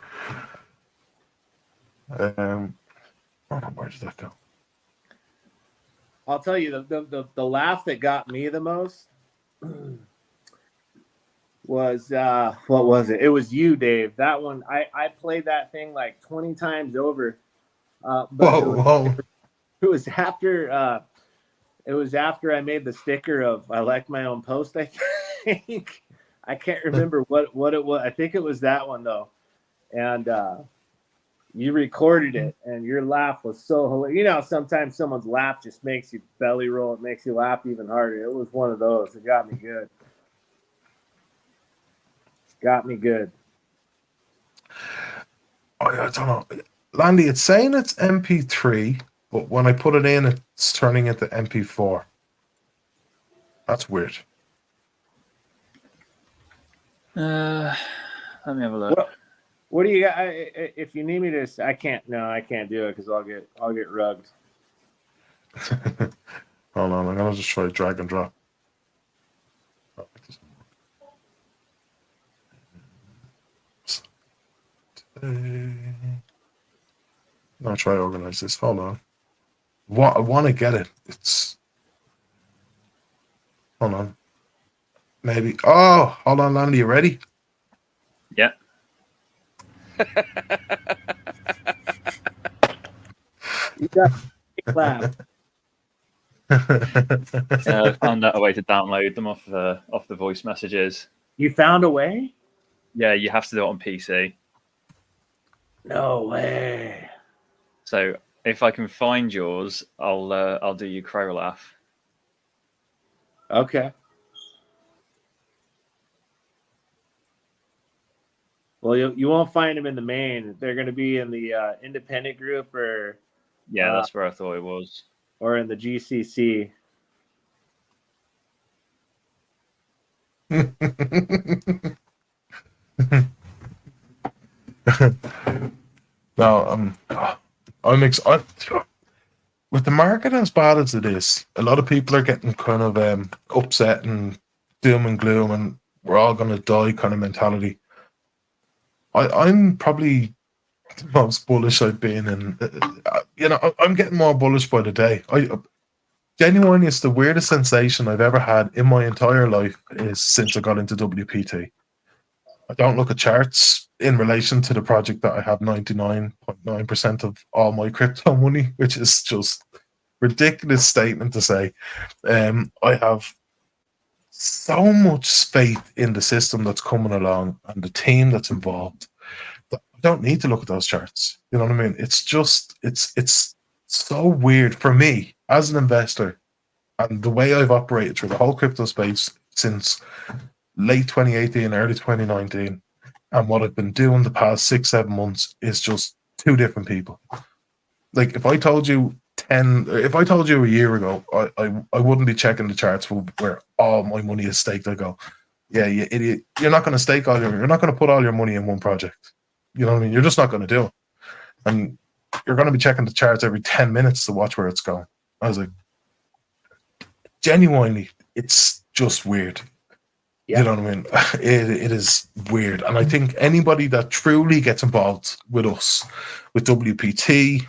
man. Where did that go? I'll tell you the laugh that got me the most was what was it? It was you, Dave. That one I played that thing like 20 times over. But Whoa. It was after I made the sticker of I like my own post, I think. I can't remember what it was. I think it was that one though. And you recorded it and your laugh was so hilarious. You know, sometimes someone's laugh just makes you belly roll. It makes you laugh even harder. It was one of those. It got me good. Oh, yeah, I don't know. Landy, it's saying it's MP3, but when I put it in, it's turning into MP4. That's weird. Let me have a look. What do you got? If you need me to, I can't do it because I'll get rugged. Hold on, I'm gonna just try drag and drop. I'll try to organize this. Hold on. What I want to get it. It's hold on. Maybe. Oh, hold on, Landy. You ready? Yeah. You got a clap. Yeah, I found out a way to download them off the voice messages. You found a way? Yeah, you have to do it on PC. No way. So if I can find yours, I'll do you crow laugh. Okay. Well, you won't find them in the main. They're going to be in the independent group or Yeah, that's where I thought it was. Or in the GCC. No, I'm excited. With the market as bad as it is, a lot of people are getting kind of upset and doom and gloom, and we're all going to die kind of mentality. I'm probably the most bullish I've been, and I'm getting more bullish by the day. Genuinely, it's the weirdest sensation I've ever had in my entire life is since I got into WPT. I don't look at charts in relation to the project that I have 99.9% of all my crypto money, which is just ridiculous statement to say. I have so much faith in the system that's coming along and the team that's involved that I don't need to look at those charts. You know what I mean? It's just it's so weird for me as an investor, and the way I've operated through the whole crypto space since late 2018, early 2019, and what I've been doing the past 6-7 months is just two different people. Like if I told you a year ago, I wouldn't be checking the charts for where all my money is staked. I go, yeah, you idiot. You're not going to stake you're not going to put all your money in one project. You know what I mean? You're just not going to do it. And you're going to be checking the charts every 10 minutes to watch where it's going. I was like, genuinely, it's just weird. Yeah. You know what I mean? It is weird. And I think anybody that truly gets involved with us, with WPT,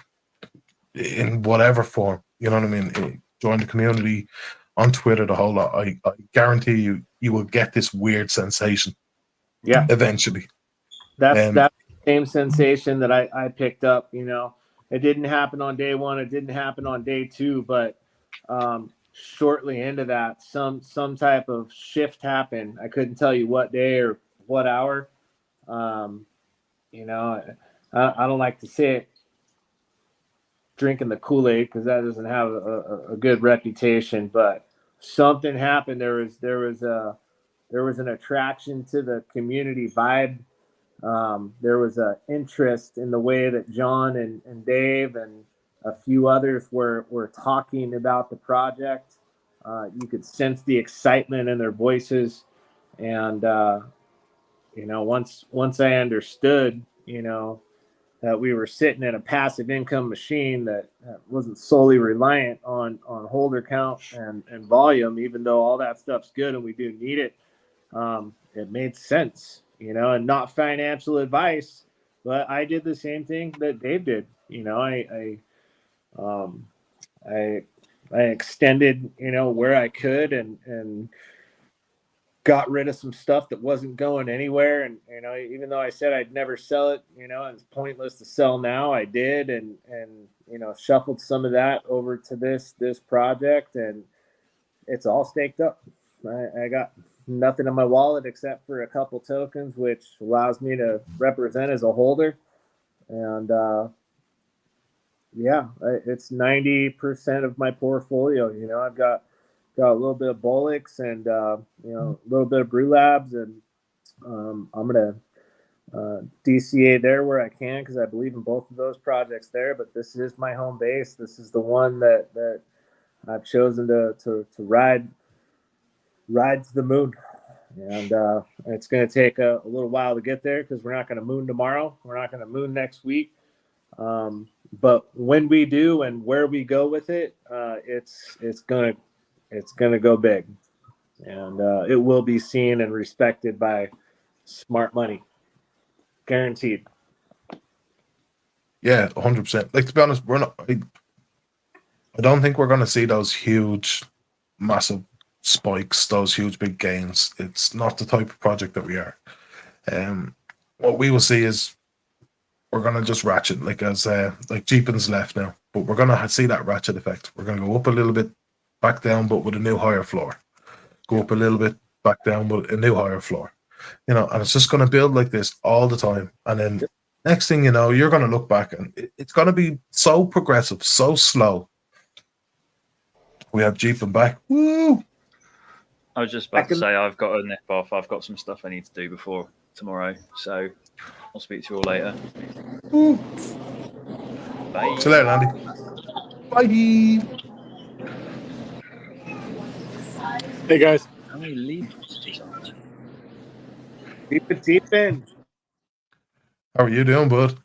in whatever form, you know what I mean? Join the community on Twitter, the whole lot. I guarantee you will get this weird sensation. Yeah. Eventually. That's the same sensation that I picked up, It didn't happen on day one, it didn't happen on day two, but shortly into that, some type of shift happened. I couldn't tell you what day or what hour. I don't like to say it, drinking the Kool-Aid, because that doesn't have a good reputation, but something happened. There was an attraction to the community vibe. There was an interest in the way that John and Dave and a few others were talking about the project. You could sense the excitement in their voices. And, once I understood, that we were sitting in a passive income machine that wasn't solely reliant on holder count and volume, even though all that stuff's good and we do need it, it made sense, and not financial advice, but I did the same thing that Dave did. I extended, where I could and got rid of some stuff that wasn't going anywhere. And, even though I said I'd never sell it, it's pointless to sell now. I did. And shuffled some of that over to this project, and it's all staked up. I got nothing in my wallet except for a couple tokens, which allows me to represent as a holder. And, it's 90% of my portfolio. I've got a little bit of Bolix and a little bit of Brew Labs, and I'm gonna DCA there where I can, because I believe in both of those projects there. But this is my home base. This is the one that I've chosen to ride to the moon. And it's going to take a little while to get there, because we're not going to moon tomorrow. We're not going to moon next week. But when we do and where we go with it, it's going to go big, and it will be seen and respected by smart money, guaranteed. Yeah, 100%. Like, to be honest, we're not. I don't think we're going to see those huge, massive spikes, those huge big gains. It's not the type of project that we are. What we will see is we're going to just ratchet, like Jeepin's left now, but we're going to see that ratchet effect. We're going to go up a little bit, back down, but with a new higher floor. Go up a little bit, back down with a new higher floor. You know, and it's just going to build like this all the time. And then next thing you know, you're going to look back and it's going to be so progressive, so slow. We have Jeepin back. Woo! I was just about to say I've got a nip off. I've got some stuff I need to do before tomorrow, so I'll speak to you all later. Woo. Bye. See you later, Andy. Bye. Hey guys. How many leaves? Jeepin. How are you doing, bud?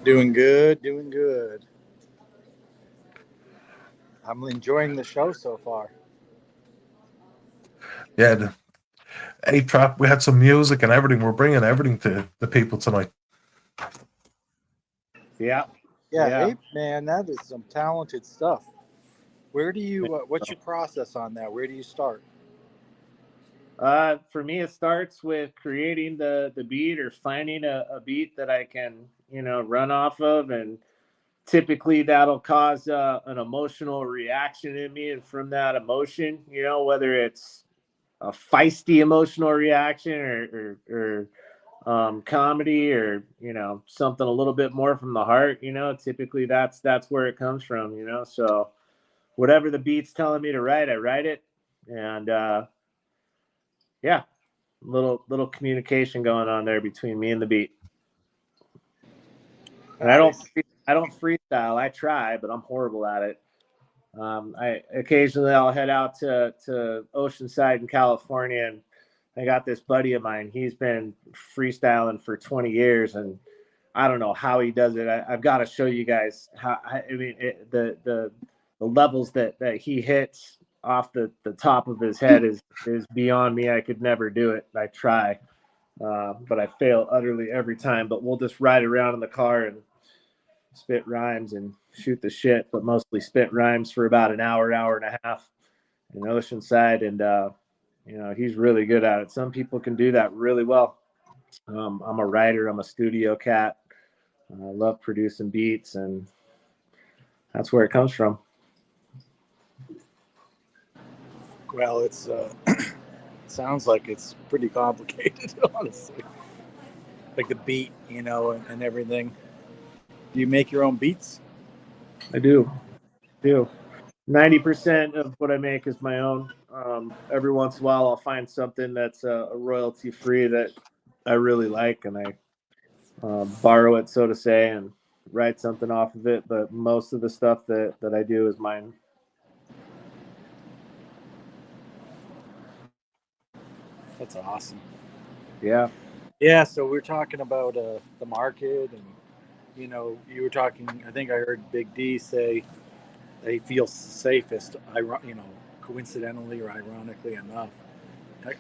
Doing good, doing good. I'm enjoying the show so far. Yeah, the 8-Trap, we had some music and everything. We're bringing everything to the people tonight. Yeah. Hey, man, that is some talented stuff. Where do you, what's your process on that? Where do you start? For me, it starts with creating the beat or finding a beat that I can, run off of. And typically that'll cause an emotional reaction in me. And from that emotion, whether it's a feisty emotional reaction or comedy or, something a little bit more from the heart, typically that's where it comes from, so whatever the beat's telling me to write, I write it. And, yeah, little communication going on there between me and the beat. And I don't freestyle. I try, but I'm horrible at it. I'll head out to Oceanside in California, and I got this buddy of mine. He's been freestyling for 20 years, and I don't know how he does it. I've got to show you guys how. The levels that he hits off the top of his head is beyond me. I could never do it. I try, but I fail utterly every time. But we'll just ride around in the car and spit rhymes and shoot the shit, but mostly spit rhymes for about an hour and a half in Oceanside. And, he's really good at it. Some people can do that really well. I'm a writer. I'm a studio cat. I love producing beats, and that's where it comes from. Well, it's sounds like it's pretty complicated, honestly. Like the beat, and everything. Do you make your own beats? I do. 90% of what I make is my own. Every once in a while, I'll find something that's a royalty free that I really like, and I borrow it, so to say, and write something off of it. But most of the stuff that I do is mine. That's awesome. Yeah. So we're talking about the market, and you were talking. I think I heard Big D say they feel safest. Coincidentally or ironically enough,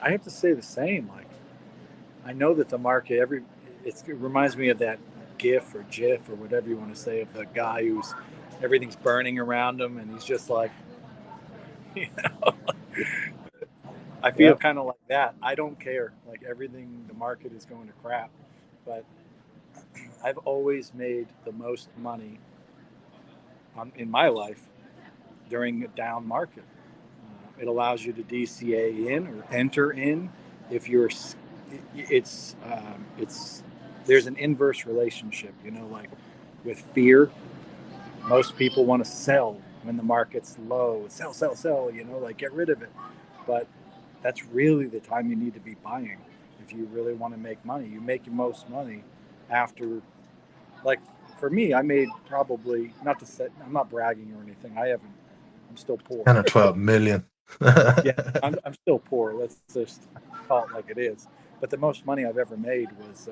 I have to say the same. Like, I know that the market it reminds me of that GIF or GIF or whatever you want to say of the guy who's everything's burning around him, and he's just like, I feel kind of like that. I don't care. Like, everything, the market is going to crap, but I've always made the most money in my life during a down market. It allows you to DCA in or enter in if you're. It's there's an inverse relationship. Like with fear, most people want to sell when the market's low. Sell. Like, get rid of it. But that's really the time you need to be buying if you really want to make money. You make your most money after, like, for me, I made probably, not to say, I'm not bragging or anything. I'm still poor. 10 or 12 million. I'm still poor. Let's just call it like it is. But the most money I've ever made was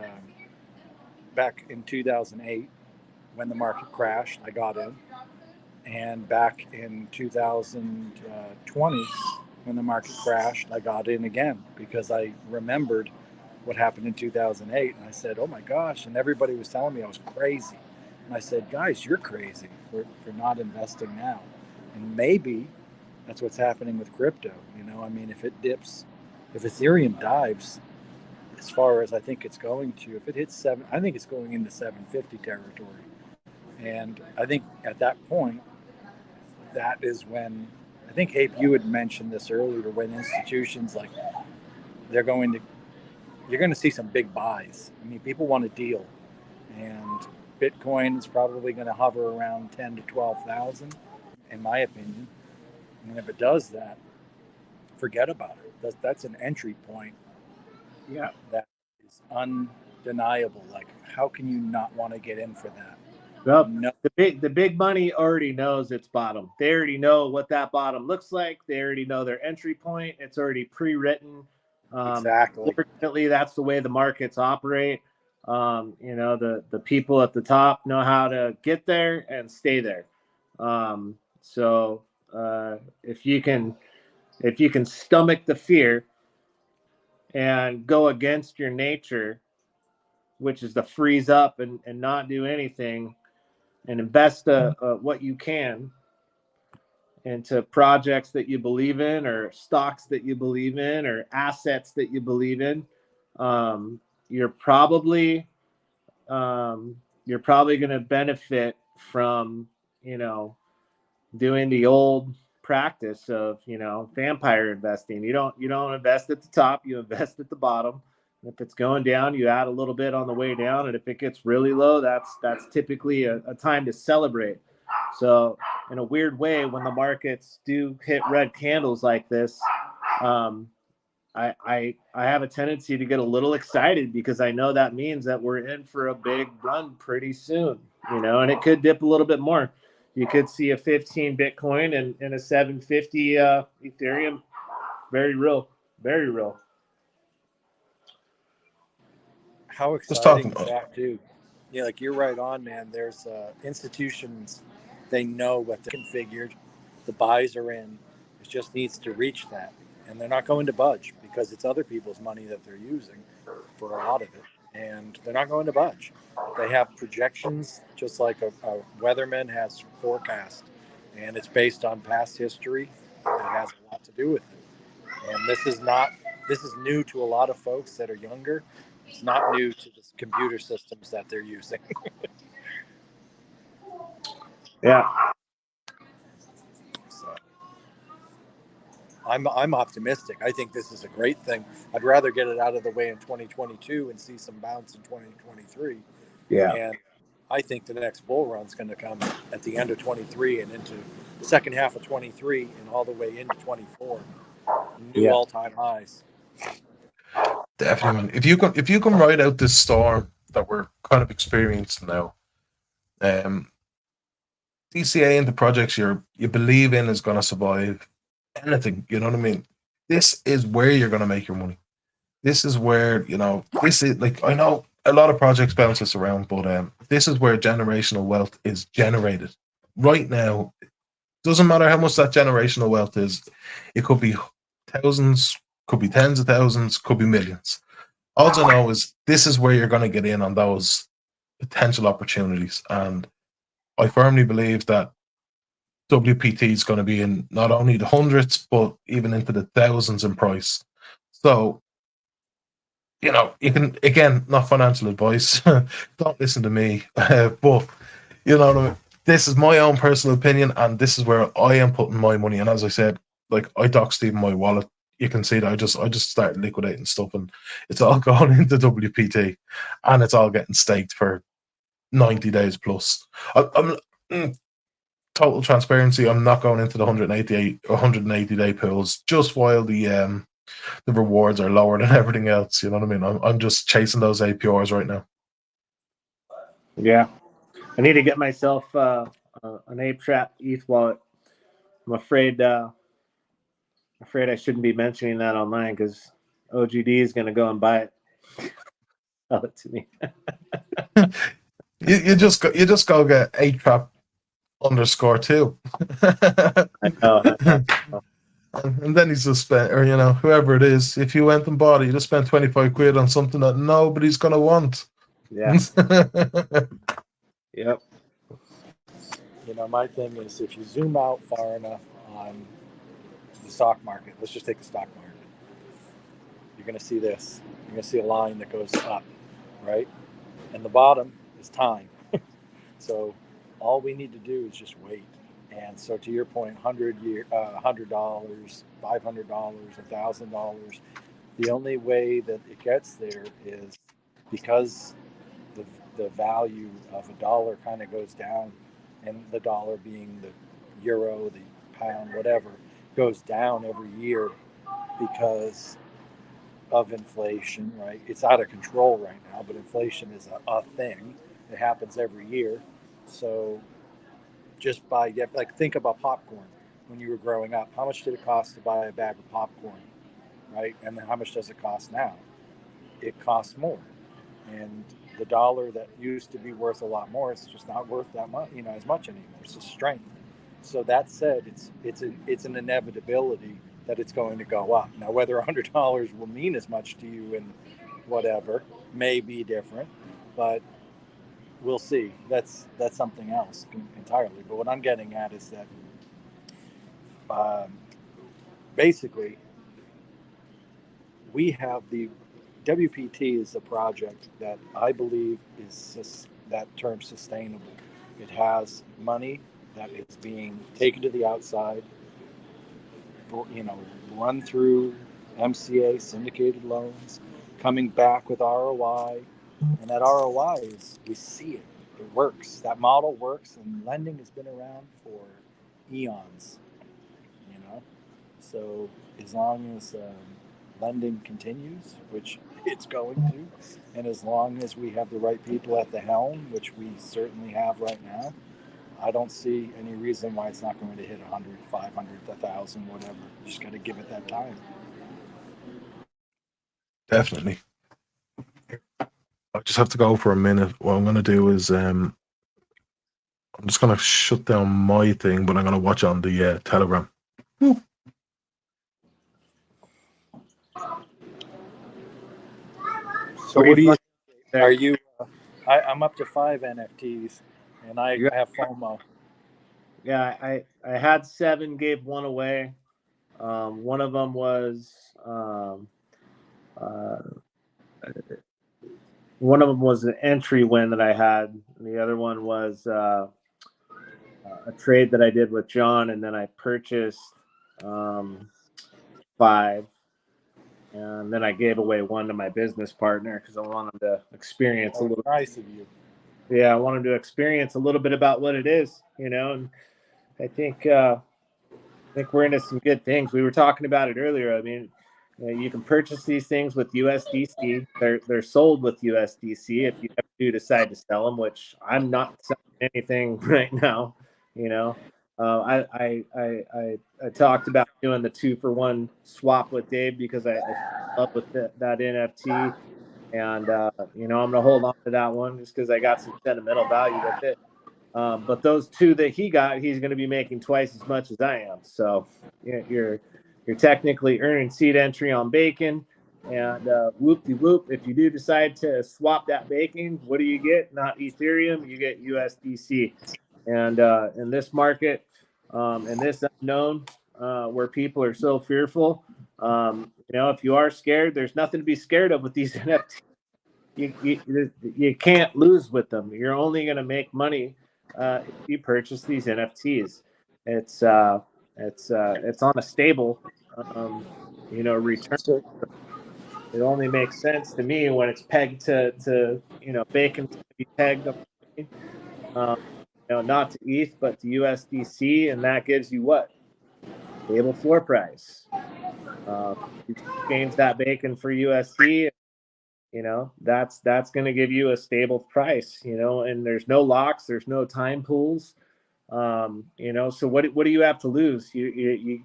back in 2008 when the market crashed. I got in. And back in 2020 when the market crashed, I got in again because I remembered what happened in 2008. And I said, oh my gosh. And everybody was telling me I was crazy. And I said, guys, you're crazy for not investing now. And maybe that's what's happening with crypto. You know, I mean, if it dips, if Ethereum dives as far as I think it's going to, if it hits seven, I think it's going into 750 territory. And I think at that point, that is when, I think Abe, you had mentioned this earlier, when institutions like you're going to see some big buys. I mean, people want a deal, and Bitcoin is probably going to hover around 10 to 12,000, in my opinion. And if it does that, forget about it. That's an entry point. Yeah. That is undeniable. Like, how can you not want to get in for that? Well, No. the big money already knows its bottom. They already know what that bottom looks like. They already know their entry point. It's already pre-written. Exactly. Unfortunately, that's the way the markets operate. You know, the people at the top know how to get there and stay there. So if you can stomach the fear and go against your nature, which is to freeze up and not do anything, and invest what you can into projects that you believe in, or stocks that you believe in, or assets that you believe in, you're probably going to benefit from, you know, doing the old practice of, you know, vampire investing. You don't invest at the top, you invest at the bottom. If it's going down, you add a little bit on the way down, and if it gets really low, that's typically a time to celebrate. So in a weird way, when the markets do hit red candles like this, I have a tendency to get a little excited, because I know that means that we're in for a big run pretty soon, you know, and it could dip a little bit more. You could see a 15 Bitcoin and a 750 Ethereum. Very real, very real. How exciting is that, too? Yeah, like, you're right on, man. There's institutions, they know what they're configured. The buys are in. It just needs to reach that. And they're not going to budge, because it's other people's money that they're using for a lot of it. And they're not going to budge. They have projections, just like a weatherman has forecast. And it's based on past history. It has a lot to do with it. And this is new to a lot of folks that are younger. It's not new to the computer systems that they're using. Yeah. So I'm optimistic. I think this is a great thing. I'd rather get it out of the way in 2022 and see some bounce in 2023. Yeah. And I think the next bull run is going to come at the end of 23 and into the second half of 23 and all the way into 24. New all-time highs. Definitely, man. If you can ride out this storm that we're kind of experiencing now, DCA into projects you believe in is going to survive anything. You know what I mean? This is where you're going to make your money. This is where, you know, this is like, I know a lot of projects bounce this around, but this is where generational wealth is generated right now. Doesn't matter how much that generational wealth is. It could be thousands, could be tens of thousands, could be millions. All I know is this is where you're going to get in on those potential opportunities. And I firmly believe that WPT is going to be in not only the hundreds, but even into the thousands in price. So, you know, you can, again, not financial advice. Don't listen to me. But, you know, this is my own personal opinion, and this is where I am putting my money. And as I said, like, I dock Steve my wallet. You can see that I just started liquidating stuff, and it's all going into WPT, and it's all getting staked for 90 days plus. I'm total transparency. I'm not going into the 180 day pools just while the rewards are lower than everything else. You know what I mean? I'm just chasing those APRs right now. Yeah, I need to get myself an Ape Trap ETH wallet. I'm afraid I shouldn't be mentioning that online, because OGD is going to go and buy it. Sell it to me. you just go get Ape Trap _2. I know. And then he's just spent, or whoever it is, if you went and bought it, you just spent 25 quid on something that nobody's gonna want. Yeah. Yep. My thing is, if you zoom out far enough on the stock market, let's just take the stock market. You're going to see this. You're going to see a line that goes up, right? And the bottom is time. So all we need to do is just wait. And so to your point, $100, $500, $1,000. The only way that it gets there is because the value of a dollar kind of goes down, and the dollar being the euro, the pound, whatever, goes down every year because of inflation, right? It's out of control right now, but inflation is a thing. It happens every year. So just think about popcorn. When you were growing up, how much did it cost to buy a bag of popcorn, right? And then how much does it cost now? It costs more. And the dollar that used to be worth a lot more, it's just not worth that much, as much anymore. It's just strength. So that said, it's an inevitability that it's going to go up. Now, whether $100 will mean as much to you and whatever may be different, but we'll see. That's something else entirely. But what I'm getting at is that basically we have the WPT is a project that I believe is that term sustainable. It has money that is being taken to the outside, run through MCA syndicated loans, coming back with ROI, and that ROI is we see it. It works. That model works, and lending has been around for eons. So as long as lending continues, which it's going to, and as long as we have the right people at the helm, which we certainly have right now, I don't see any reason why it's not going to hit 100, 500, 1,000, whatever. You just got to give it that time. Definitely. I just have to go for a minute. What I'm going to do is I'm just going to shut down my thing, but I'm going to watch on the Telegram. Woo. So what do you? Are you? I'm up to 5 NFTs, and I have FOMO. Yeah, I had 7, gave 1 away. One of them was an entry win that I had, and the other one was a trade that I did with John, and then I purchased 5, and then I gave away 1 to my business partner because I wanted to experience a little. Nice of you. Yeah, I wanted to experience a little bit about what it is, and I think we're into some good things. We were talking about it earlier. I mean, you can purchase these things with USDC. They're sold with USDC if you ever do decide to sell them, which I'm not selling anything right now. I talked about doing the 2-for-1 swap with Dave because I love with that NFT, and I'm gonna hold on to that one just because I got some sentimental value with it. But those 2 that he got, he's going to be making twice as much as I am. So you're technically earning seed entry on bacon, and whoop-de-whoop, if you do decide to swap that bacon, what do you get? Not Ethereum, you get USDC. And in this market, in this unknown, where people are so fearful, if you are scared, there's nothing to be scared of with these NFTs. You can't lose with them. You're only going to make money if you purchase these NFTs. It's on a stable return. It only makes sense to me when it's pegged to bacon's going to be pegged not to ETH but to USDC, and that gives you what? Stable floor price. You exchange that bacon for USD, that's going to give you a stable price, and there's no locks, there's no time pools, so what do you have to lose? You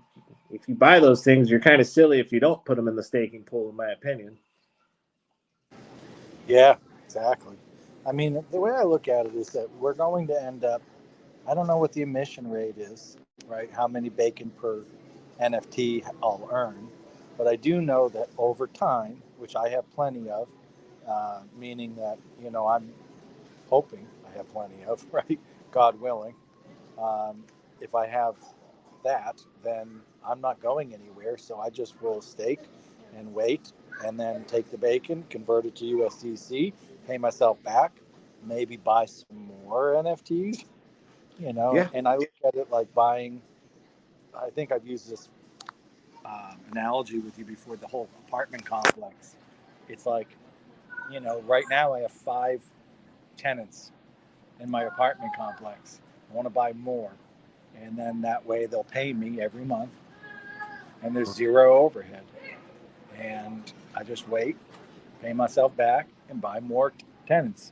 if you buy those things, you're kind of silly if you don't put them in the staking pool, in my opinion. Yeah, exactly. I mean, the way I look at it is that we're going to end up, I don't know what the emission rate is, right? How many bacon per NFT I'll earn. But I do know that over time, which I have plenty of, meaning that, I'm hoping I have plenty of, right? God willing. If I have that, then I'm not going anywhere. So I just will stake and wait and then take the bacon, convert it to USDC, pay myself back, maybe buy some more NFTs, Yeah. and I look at it like buying, I think I've used this analogy with you before, the whole apartment complex. It's like, right now I have 5 tenants in my apartment complex. I want to buy more. And then that way they'll pay me every month and there's zero overhead. And I just wait, pay myself back, and buy more tenants,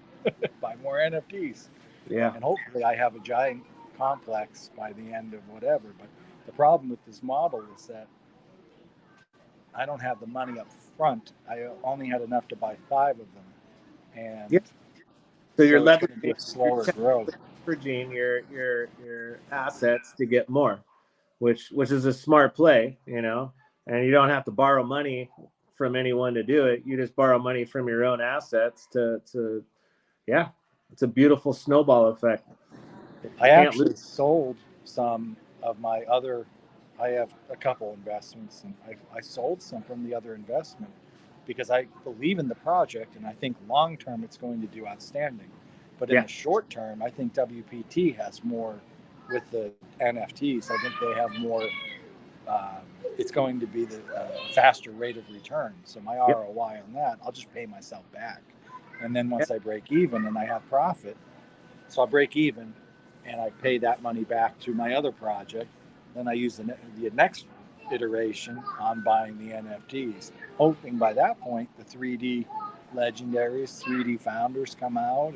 buy more NFTs. Yeah. And hopefully I have a giant complex by the end of whatever. But the problem with this model is that I don't have the money up front. I only had enough to buy 5 of them. Yeah. And So you're so it's going to be leveraging, a slower growth. your assets to get more, which is a smart play, and you don't have to borrow money from anyone to do it. You just borrow money from your own assets to yeah, it's a beautiful snowball effect. I Can't lose. actually sold some of my other, I have a couple investments, and I sold some from the other investment because I believe in the project and I think long term it's going to do outstanding. But in Yeah. the short term, I think WPT has more with the NFTs. I think they have more, it's going to be the faster rate of return. So my Yep. ROI on that, I'll just pay myself back. And then once Yep. I break even and I have profit, so I'll break even and I pay that money back to my other project. Then I use the next iteration on buying the NFTs, hoping by that point the 3D legendaries, 3D founders come out,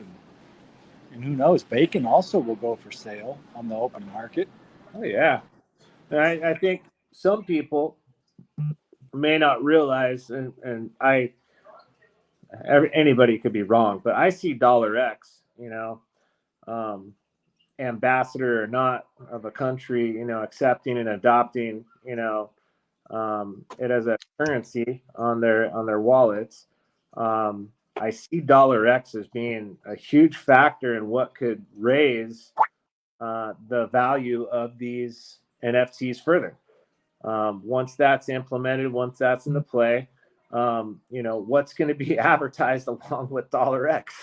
and who knows, bacon also will go for sale on the open market. Oh yeah. And I think some people may not realize, and anybody could be wrong, but I see Dollar X, um, ambassador or not of a country, accepting and adopting, it as a currency on their wallets. I see Dollar X as being a huge factor in what could raise the value of these NFTs further. Once that's implemented, once that's into play, what's going to be advertised along with Dollar X?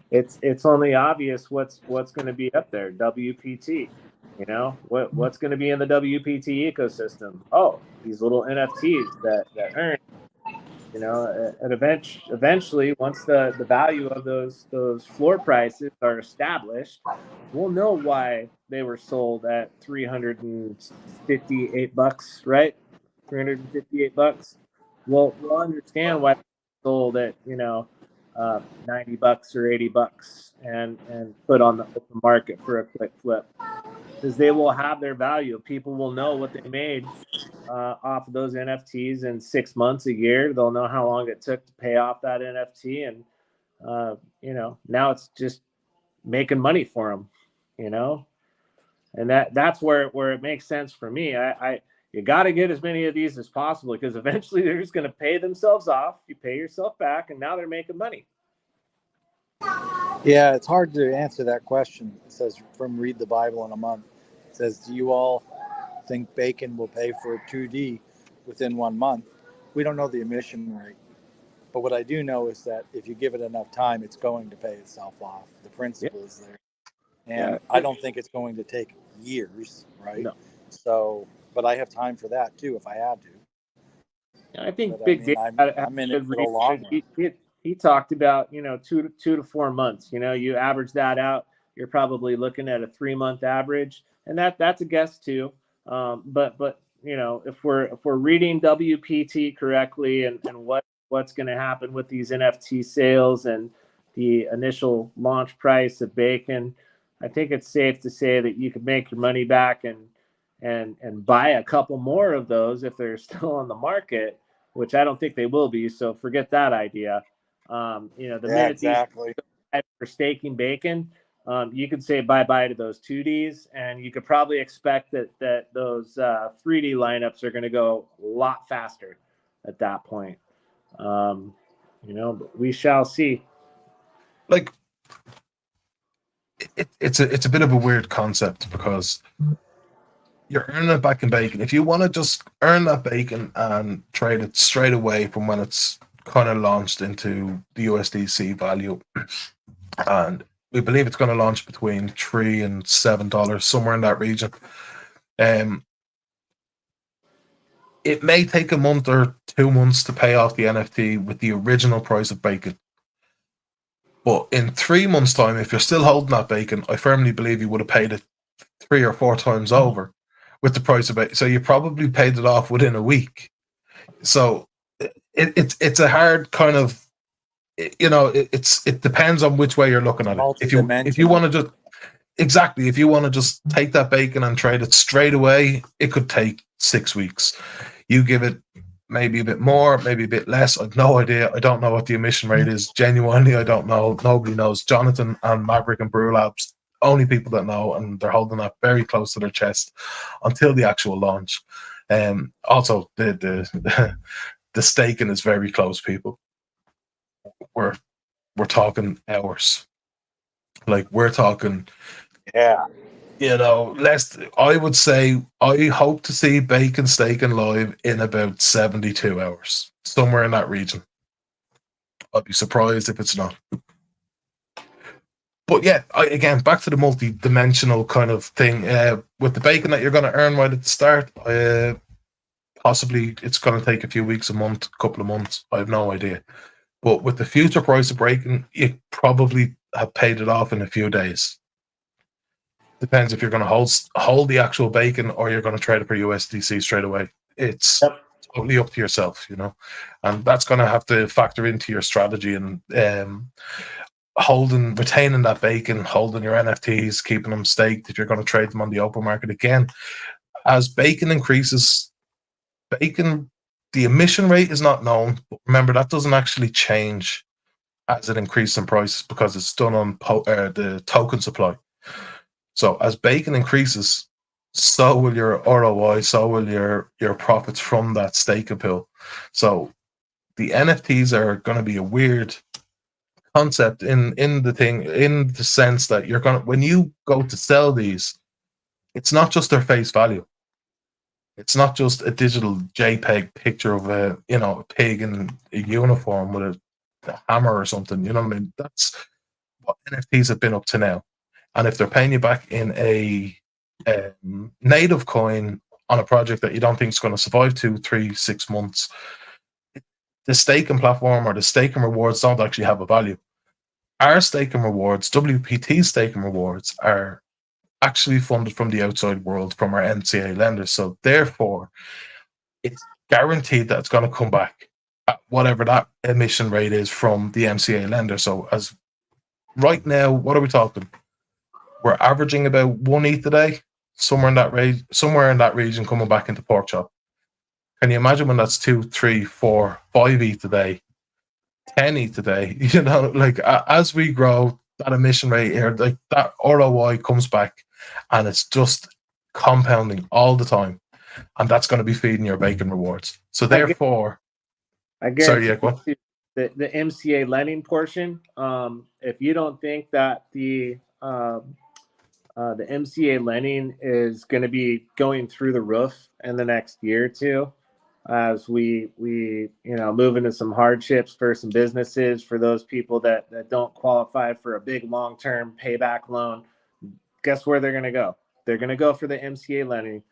It's only obvious what's going to be up there. WPT, what's going to be in the WPT ecosystem? Oh, these little NFTs that earn, and eventually, once the value of those floor prices are established, we'll know why they were sold at $358, right? $358. We'll understand why they sold at $90 or $80 and put on the open market for a quick flip, because they will have their value. People will know what they made off of those NFTs in 6 months, a year. They'll know how long it took to pay off that NFT, and now it's just making money for them, and that's where it makes sense for me. You got to get as many of these as possible, because eventually they're just going to pay themselves off. You pay yourself back, and now they're making money. Yeah, it's hard to answer that question. It says from Read the Bible in a Month. It says, do you all think bacon will pay for 2D within 1 month? We don't know the emission rate. But what I do know is that if you give it enough time, it's going to pay itself off. The principle is there. And I don't think it's going to take years, right? No. So, but I have time for that too if I had to. I think But, Big Dave I'm in it for the long run. He talked about 2 to 4 months. You average that out, you're probably looking at a 3-month average, and that's a guess too. But if we're reading WPT correctly, and what's going to happen with these NFT sales and the initial launch price of bacon, I think it's safe to say that you could make your money back and buy a couple more of those if they're still on the market, which I don't think they will be. So forget that idea. The minute exactly. these for staking bacon, you could say bye-bye to those 2Ds, and you could probably expect that those 3D lineups are going to go a lot faster at that point. But we shall see. Like, it's a bit of a weird concept because you're earning it back in bacon. If you want to just earn that bacon and trade it straight away from when it's kind of launched into the USDC value, and we believe it's going to launch between $3 and $7, somewhere in that region. It may take a month or 2 months to pay off the NFT with the original price of bacon. But in 3 months' time, if you're still holding that bacon, I firmly believe you would have paid it 3 or 4 times over with the price of bacon. So you probably paid it off within a week. So it's a hard kind of, it depends on which way you're looking at it. If you want to just take that bacon and trade it straight away, it could take 6 weeks. You give it maybe a bit more, maybe a bit less. I've no idea. I don't know what the emission rate is. Genuinely, I don't know. Nobody knows. Jonathan and Maverick and Brew Labs, only people that know, and they're holding that very close to their chest until the actual launch. Also, the staking is very close, people. We're talking hours. Like, we're talking, I would say I hope to see bacon staking live in about 72 hours, somewhere in that region. I'd be surprised if it's not. But yeah, again, back to the multi-dimensional kind of thing. With the bacon that you're going to earn right at the start, possibly it's going to take a few weeks, a month, a couple of months. I have no idea. But with the future price of bacon, you probably have paid it off in a few days. Depends if you're going to hold the actual bacon or you're going to trade it for USDC straight away. It's totally up to yourself, and that's going to have to factor into your strategy and retaining that bacon, holding your NFTs, keeping them staked if you're going to trade them on the open market. Again, as bacon increases, the emission rate is not known, but remember, that doesn't actually change as it increases in prices because it's done on the token supply. So as bacon increases, so will your ROI, so will your profits from that staking pool. So the NFTs are going to be a weird concept in the sense that when you go to sell these, it's not just their face value. It's not just a digital JPEG picture of a pig in a uniform with a hammer or something. You know what I mean? That's what NFTs have been up to now. And if they're paying you back in a native coin on a project that you don't think is going to survive 2, 3, 6 months, the staking platform or the staking rewards don't actually have a value. Our staking rewards, WPT staking rewards, are actually funded from the outside world, from our MCA lenders. So therefore, it's guaranteed that it's going to come back at whatever that emission rate is from the MCA lender. So as right now, what are we talking? We're averaging about 1 ETH a day, somewhere in that region coming back into pork chop. Can you imagine when that's 2, 3, 4, 5 ETH a day, 10 ETH a day? As we grow, that emission rate here, that ROI comes back, and it's just compounding all the time, and that's going to be feeding your bacon rewards. So therefore, I guarantee the MCA lending portion. If you don't think that the MCA lending is going to be going through the roof in the next year or two, as we move into some hardships for some businesses, for those people that don't qualify for a big long-term payback loan, guess where they're going to go? They're going to go for the MCA lending.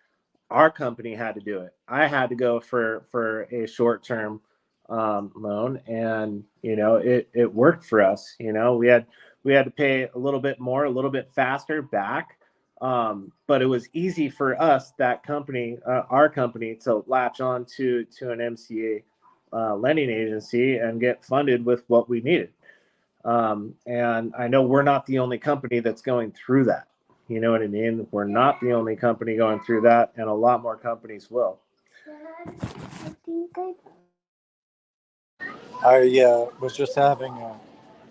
Our company had to do it. I had to go for a short-term loan, and it worked for us. We had to pay a little bit more, a little bit faster back. But it was easy for us, that company, our company, to latch on to an MCA lending agency and get funded with what we needed. And I know we're not the only company that's going through that. You know what I mean? We're not the only company going through that, and a lot more companies will. I was just having a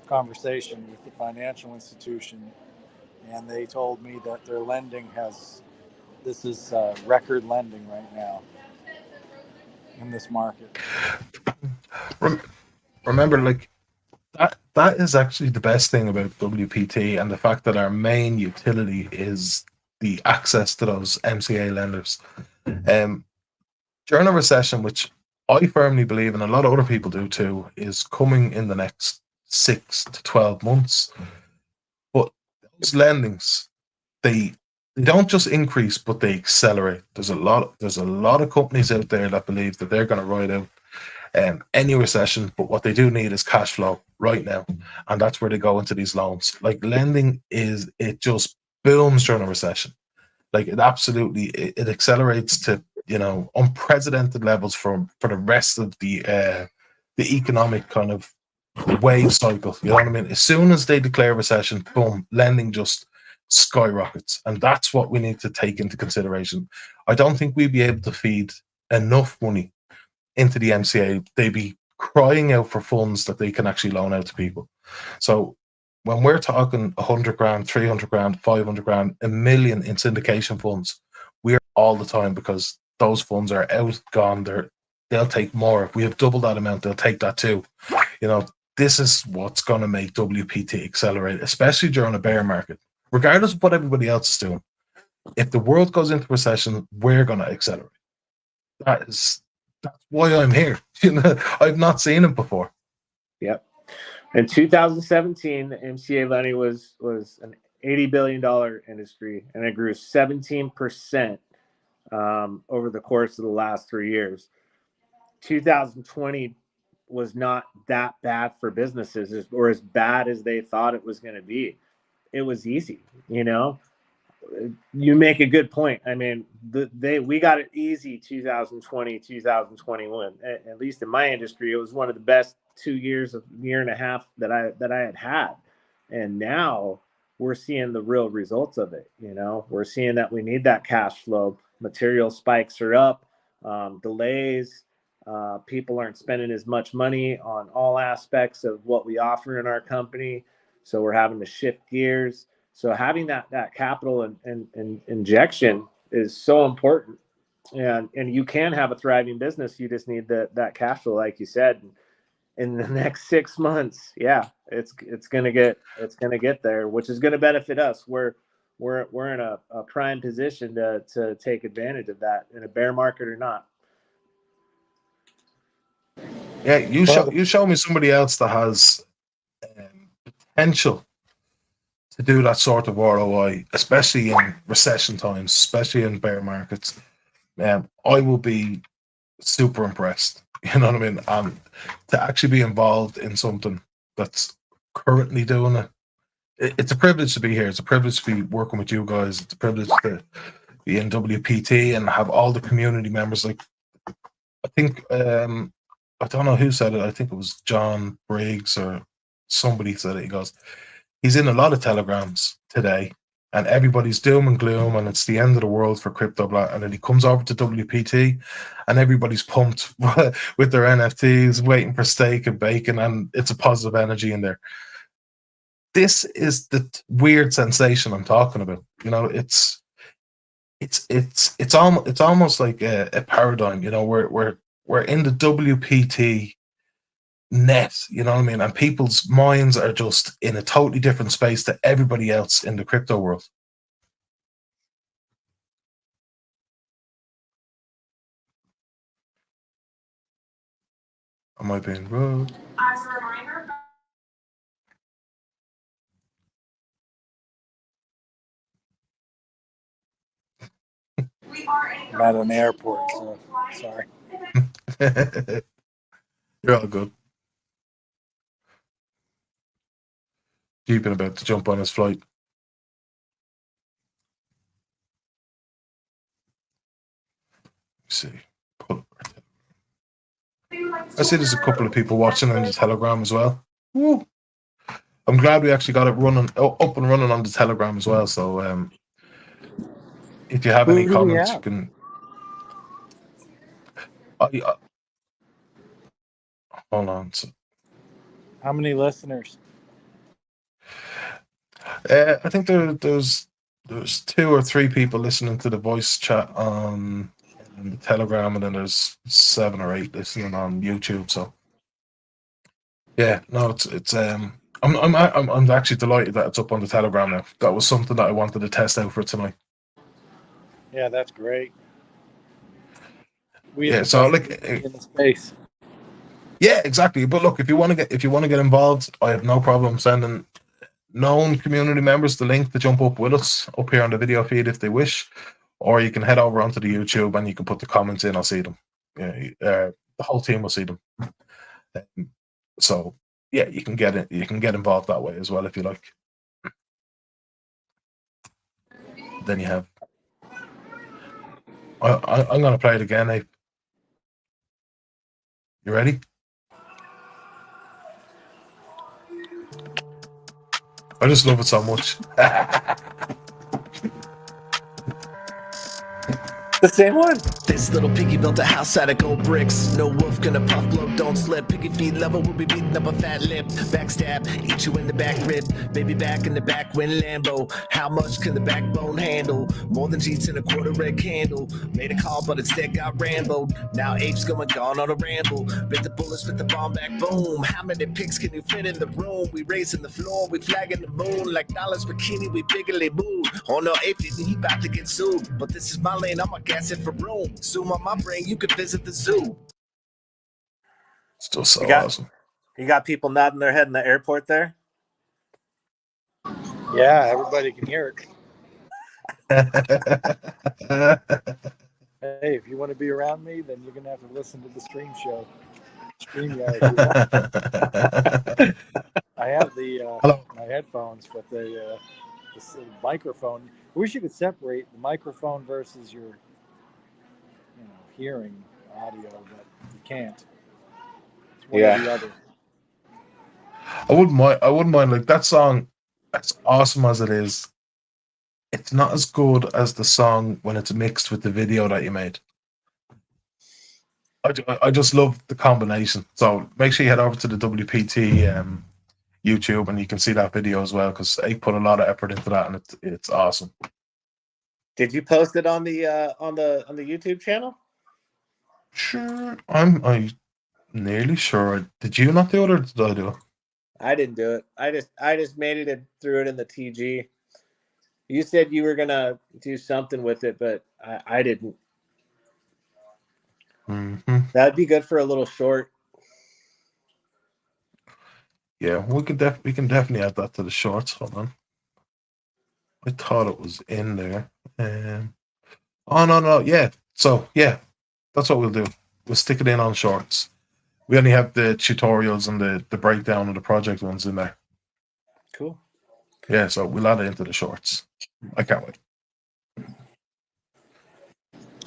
conversation with the financial institution and they told me that their lending this is record lending right now in this market. Remember, like that is actually the best thing about WPT, and the fact that our main utility is the access to those MCA lenders. During a recession, which I firmly believe, and a lot of other people do too, is coming in the next 6 to 12 months. But those lendings, they don't just increase, but they accelerate. There's a lot of companies out there that believe that they're going to ride out any recession, but what they do need is cash flow right now, and that's where they go into these loans. Like lending it just booms during a recession. Like it absolutely it accelerates to unprecedented levels for the rest of the economic kind of wave cycle. You know what I mean? As soon as they declare recession, boom, lending just skyrockets, and that's what we need to take into consideration. I don't think we'd be able to feed enough money into the MCA. They'd be crying out for funds that they can actually loan out to people. So when we're talking 100 grand, 300 grand, 500 grand, a million in syndication funds, we're all the time, because those funds are out, gone. They'll take more. If we have double that amount, they'll take that too. This is what's going to make WPT accelerate, especially during a bear market, regardless of what everybody else is doing. If the world goes into recession, we're going to accelerate. That's why I'm here. I've not seen it before. Yep. In 2017, the MCA lending was an $80 billion industry, and it grew 17% over the course of the last 3 years. 2020 was not that bad for businesses, or as bad as they thought it was going to be. It was easy, You make a good point. I mean, we got it easy 2020, 2021. At least in my industry, it was one of the best 2 years, year and a half that I had. And now we're seeing the real results of it. We're seeing that we need that cash flow. Material spikes are up, delays. People aren't spending as much money on all aspects of what we offer in our company. So we're having to shift gears. So having that capital and injection is so important, and you can have a thriving business. You just need that cash flow, like you said. In the next 6 months, yeah, it's gonna get there, which is gonna benefit us. We're in a prime position to take advantage of that in a bear market or not. Yeah, you show me somebody else that has potential to do that sort of ROI, especially in recession times, especially in bear markets. I will be super impressed. You know what I mean? To actually be involved in something that's currently doing it, it's a privilege to be here. It's a privilege to be working with you guys. It's a privilege to be in WPT and have all the community members. Like, I think, I don't know who said it. I think it was John Briggs or somebody said it. He goes, he's in a lot of telegrams today, and everybody's doom and gloom, and it's the end of the world for crypto, blah. And then he comes over to WPT, and everybody's pumped with their NFTs, waiting for steak and bacon, and it's a positive energy in there. This is the weird sensation I'm talking about. It's almost like a paradigm. We're in the WPT net, you know what I mean? And people's minds are just in a totally different space to everybody else in the crypto world. Am I being rude? As a reminder, we are I'm at an airport, so sorry. You're all good. Jeeping about to jump on his flight. Let's see. I see there's a couple of people watching on the Telegram as well. Woo. I'm glad we actually got it running up and running on the Telegram as well. So if you have any comments, you can. Hold on. How many listeners? I think there's 2 or 3 people listening to the voice chat on the Telegram, and then there's 7 or 8 listening on YouTube. So yeah, no, it's I'm actually delighted that it's up on the Telegram now. That was something that I wanted to test out for tonight. Yeah, that's great. We Yeah, have the so best like, in the space. yeah, exactly. But look, if you want to get involved, I have no problem sending known community members the link to jump up with us up here on the video feed if they wish, or you can head over onto the YouTube and you can put the comments in. I'll see them. Yeah, the whole team will see them. So yeah, you can get it. You can get involved that way as well if you like. Then you have. I'm going to play it again, Abe. You ready? I just love it so much. The same one. This little piggy built a house out of gold bricks. No wolf gonna puff, blow, don't slip. Piggy feet level, we'll be beating up a fat lip. Backstab, eat you in the back rib. Baby back in the back when Lambo. How much can the backbone handle? More than jeans in a quarter red candle. Made a call, but instead got rambled. Now apes going gone on a ramble. Bit the bullets, bit the bomb back, boom. How many pigs can you fit in the room? We raising the floor, we flagging the moon. Like Nala's bikini, we bigly move. Oh no, ape didn't, he about to get sued. But this is my lane, I'ma gas it for room. Zoom on my brain, you could visit the zoo. Still so awesome. You got people nodding their head in the airport there? Yeah, everybody can hear it. Hey, if you want to be around me, then you're going to have to listen to the stream show. StreamYard. I have my headphones, but the microphone. I wish you could separate the microphone versus your hearing audio, but you can't. It's one or the other. I wouldn't mind like that song, as awesome as it is, it's not as good as the song when it's mixed with the video that you made. I just love the combination. So make sure you head over to the WPT YouTube and you can see that video as well, because they put a lot of effort into that and it's awesome. Did you post it on the YouTube channel? Sure, I'm nearly sure. Did you not do it, or did I do it? I didn't do it. I just made it and threw it in the TG. You said you were gonna do something with it, but I didn't. Mm-hmm. That'd be good for a little short. Yeah, we can definitely add that to the shorts. Hold on. I thought it was in there. Oh no, yeah. So yeah, that's what we'll do. We'll stick it in on shorts. We only have the tutorials and the breakdown of the project ones in there. Cool. Yeah, so we'll add it into the shorts. I can't wait.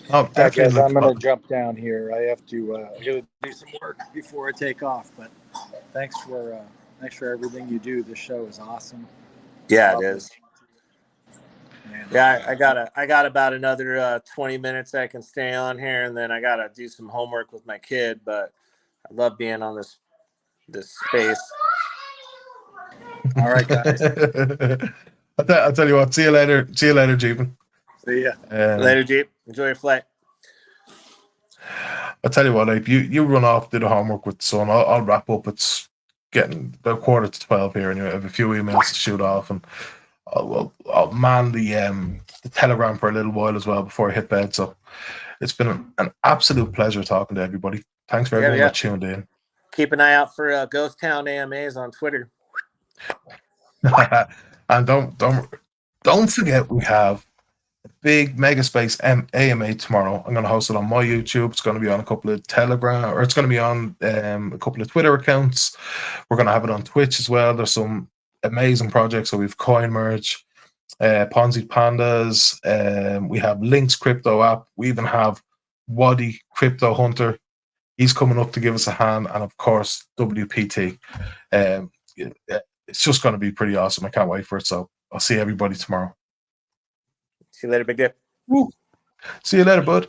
Oh, I guess I'm going to jump down here. I have to do some work before I take off. But thanks for everything you do. This show is awesome. Yeah, it is. Yeah, I got about another 20 minutes I can stay on here, and then I got to do some homework with my kid. But I love being on this space. All right, guys. I'll tell you what. See you later. See you later, Jeepin. See ya. Later, Jeep. Enjoy your flight. I'll tell you what, like you run off, do the homework with the son. I'll wrap up. It's getting about 11:45 here, and I have a few emails to shoot off, and I'll man the Telegram for a little while as well before I hit bed. So it's been an absolute pleasure talking to everybody. Thanks for everyone that tuned in. Keep an eye out for Ghost Town AMAs on Twitter. And don't forget, we have a big Megaspace AMA tomorrow. I'm going to host it on my YouTube. It's going to be on a couple of Telegram, or it's going to be on a couple of Twitter accounts. We're going to have it on Twitch as well. There's some amazing projects. So we've Coin Merge, Ponzi Pandas. We have Link's crypto app. We even have Waddy Crypto Hunter. He's coming up to give us a hand, and of course WPT. It's just going to be pretty awesome. I can't wait for it. So I'll see everybody tomorrow. See you later, Big Dip. Woo. See you later, bud.